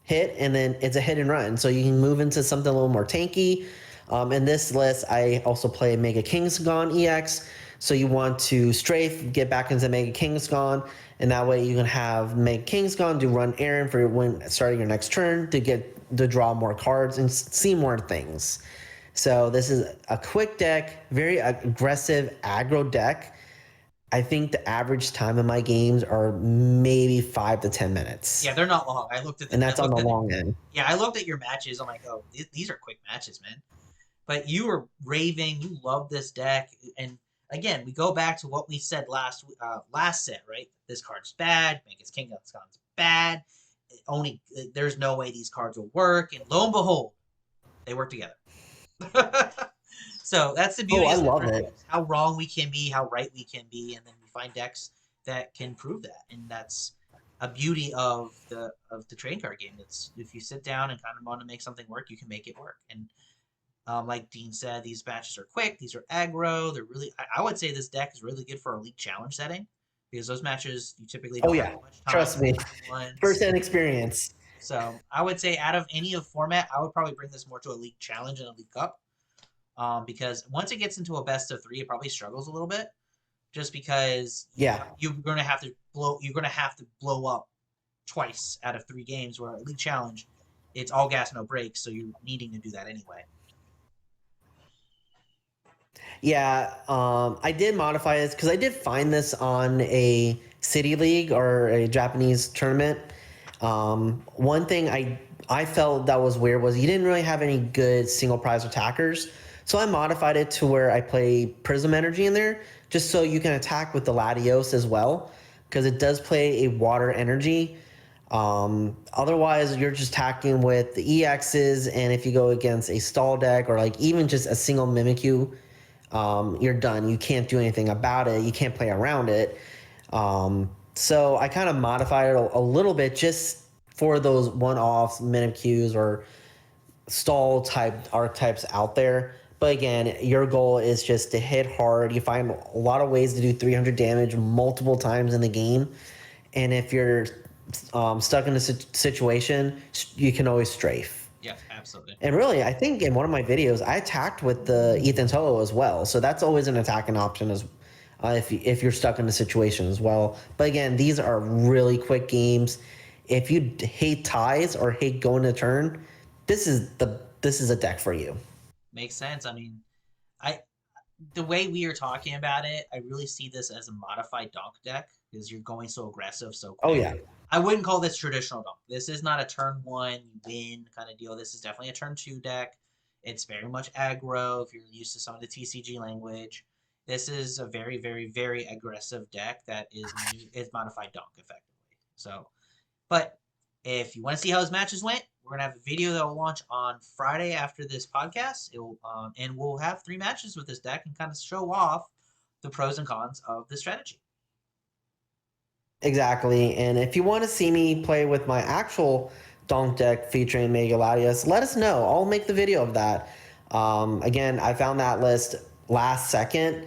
hit, and then it's a hit and run. So you can move into something a little more tanky. In this list, I also play Mega Kangaskhan EX. So you want to strafe, get back into Mega Kangaskhan, and that way you can have Mega Kangaskhan do run errand for when starting your next turn to draw more cards and see more things. So this is a quick deck, very aggressive aggro deck. I think the average time of my games are maybe 5 to 10 minutes. Yeah, they're not long. I looked at and that's on the long end. Yeah, I looked at your matches. I'm like, oh, these are quick matches, man. But you were raving. You love this deck, and again, we go back to what we said last set, right? This card's bad. Mega Kangaskhan's bad. There's no way these cards will work, and lo and behold, they work together. So that's the beauty. I love it. How wrong we can be, how right we can be, and then we find decks that can prove that, and that's a beauty of the trading card game. It's if you sit down and kind of want to make something work, you can make it work. And like Dean said, these matches are quick. These are aggro. They're really. I would say this deck is really good for a league challenge setting because those matches you typically don't have much time. Trust me, first-hand experience. So I would say out of any of format, I would probably bring this more to a league challenge and a league cup. Because once it gets into a best of 3, it probably struggles a little bit, just because you're gonna have to blow up twice out of 3 games. Where a league challenge, it's all gas no brakes, so you're needing to do that anyway. Yeah, I did modify this because I did find this on a city league or a Japanese tournament. One thing I felt that was weird was you didn't really have any good single prize attackers. So I modified it to where I play Prism Energy in there, just so you can attack with the Latios as well, because it does play a water energy. Otherwise, you're just attacking with the EXs, and if you go against a stall deck or like even just a single Mimikyu, you're done. You can't do anything about it. You can't play around it. So I kind of modified it a little bit just for those one-offs, Mimikyus or stall type archetypes out there. But again, your goal is just to hit hard. You find a lot of ways to do 300 damage multiple times in the game. And if you're stuck in a situation, you can always strafe. Yeah, absolutely. And really, I think in one of my videos, I attacked with the Earthen Vessel as well. So that's always an attacking option as if you're stuck in a situation as well. But again, these are really quick games. If you hate ties or hate going to turn, this is a deck for you. Makes sense. I mean, the way we are talking about it, I really see this as a modified donk deck because you're going so aggressive so quick. Oh yeah. I wouldn't call this traditional donk. This is not a turn 1 you win kind of deal. This is definitely a turn 2 deck. It's very much aggro if you're used to some of the TCG language. This is a very, very, very aggressive deck that is modified donk effectively. So, but if you want to see how his matches went, we're gonna have a video that will launch on Friday after this podcast. And we'll have 3 matches with this deck and kind of show off the pros and cons of the strategy. Exactly. And if you want to see me play with my actual donk deck featuring Mega Latias, let us know. I'll make the video of that. Again, I found that list last second,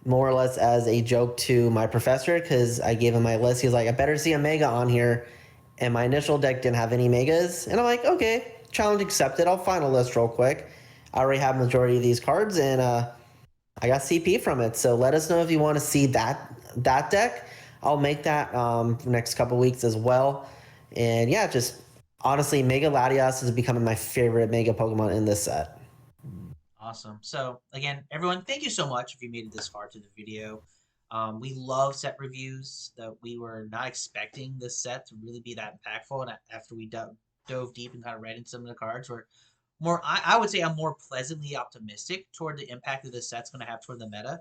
more or less as a joke to my professor, because I gave him my list. He was like, I better see a Mega on here. And my initial deck didn't have any Megas. And I'm like, okay, challenge accepted. I'll find a list real quick. I already have majority of these cards, and I got CP from it. So let us know if you want to see that deck. I'll make that next couple weeks as well. And yeah, just honestly, Mega Latias is becoming my favorite Mega Pokemon in this set. Awesome. So again, everyone, thank you so much if you made it this far to the video. We love set reviews. That we were not expecting this set to really be that impactful, and after we dove deep and kind of read into some of the cards, I would say I'm more pleasantly optimistic toward the impact that this set's going to have toward the meta,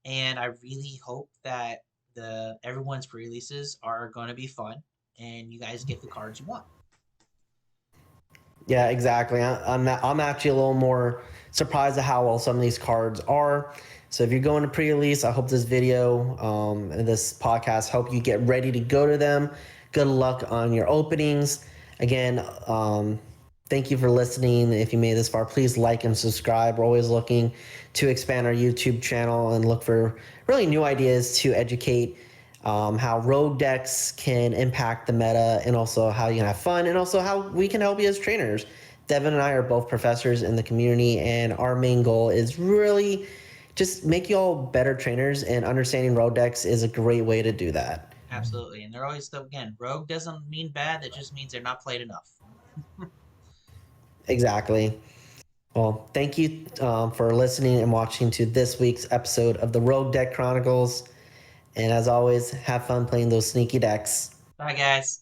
and I really hope that everyone's pre-releases are going to be fun, and you guys get the cards you want. Yeah, exactly. I'm actually a little more surprised at how well some of these cards are. So if you're going to pre-release, I hope this video and this podcast help you get ready to go to them. Good luck on your openings. Again, thank you for listening. If you made it this far, please like and subscribe. We're always looking to expand our YouTube channel and look for really new ideas to educate how rogue decks can impact the meta, and also how you can have fun, and also how we can help you as trainers. Devin and I are both professors in the community, and our main goal is really just make you all better trainers, and understanding rogue decks is a great way to do that. Absolutely, and they're always, again, rogue doesn't mean bad. That just means they're not played enough. Exactly. Well, thank you for listening and watching to this week's episode of the Rogue Deck Chronicles. And as always, have fun playing those sneaky decks. Bye, guys.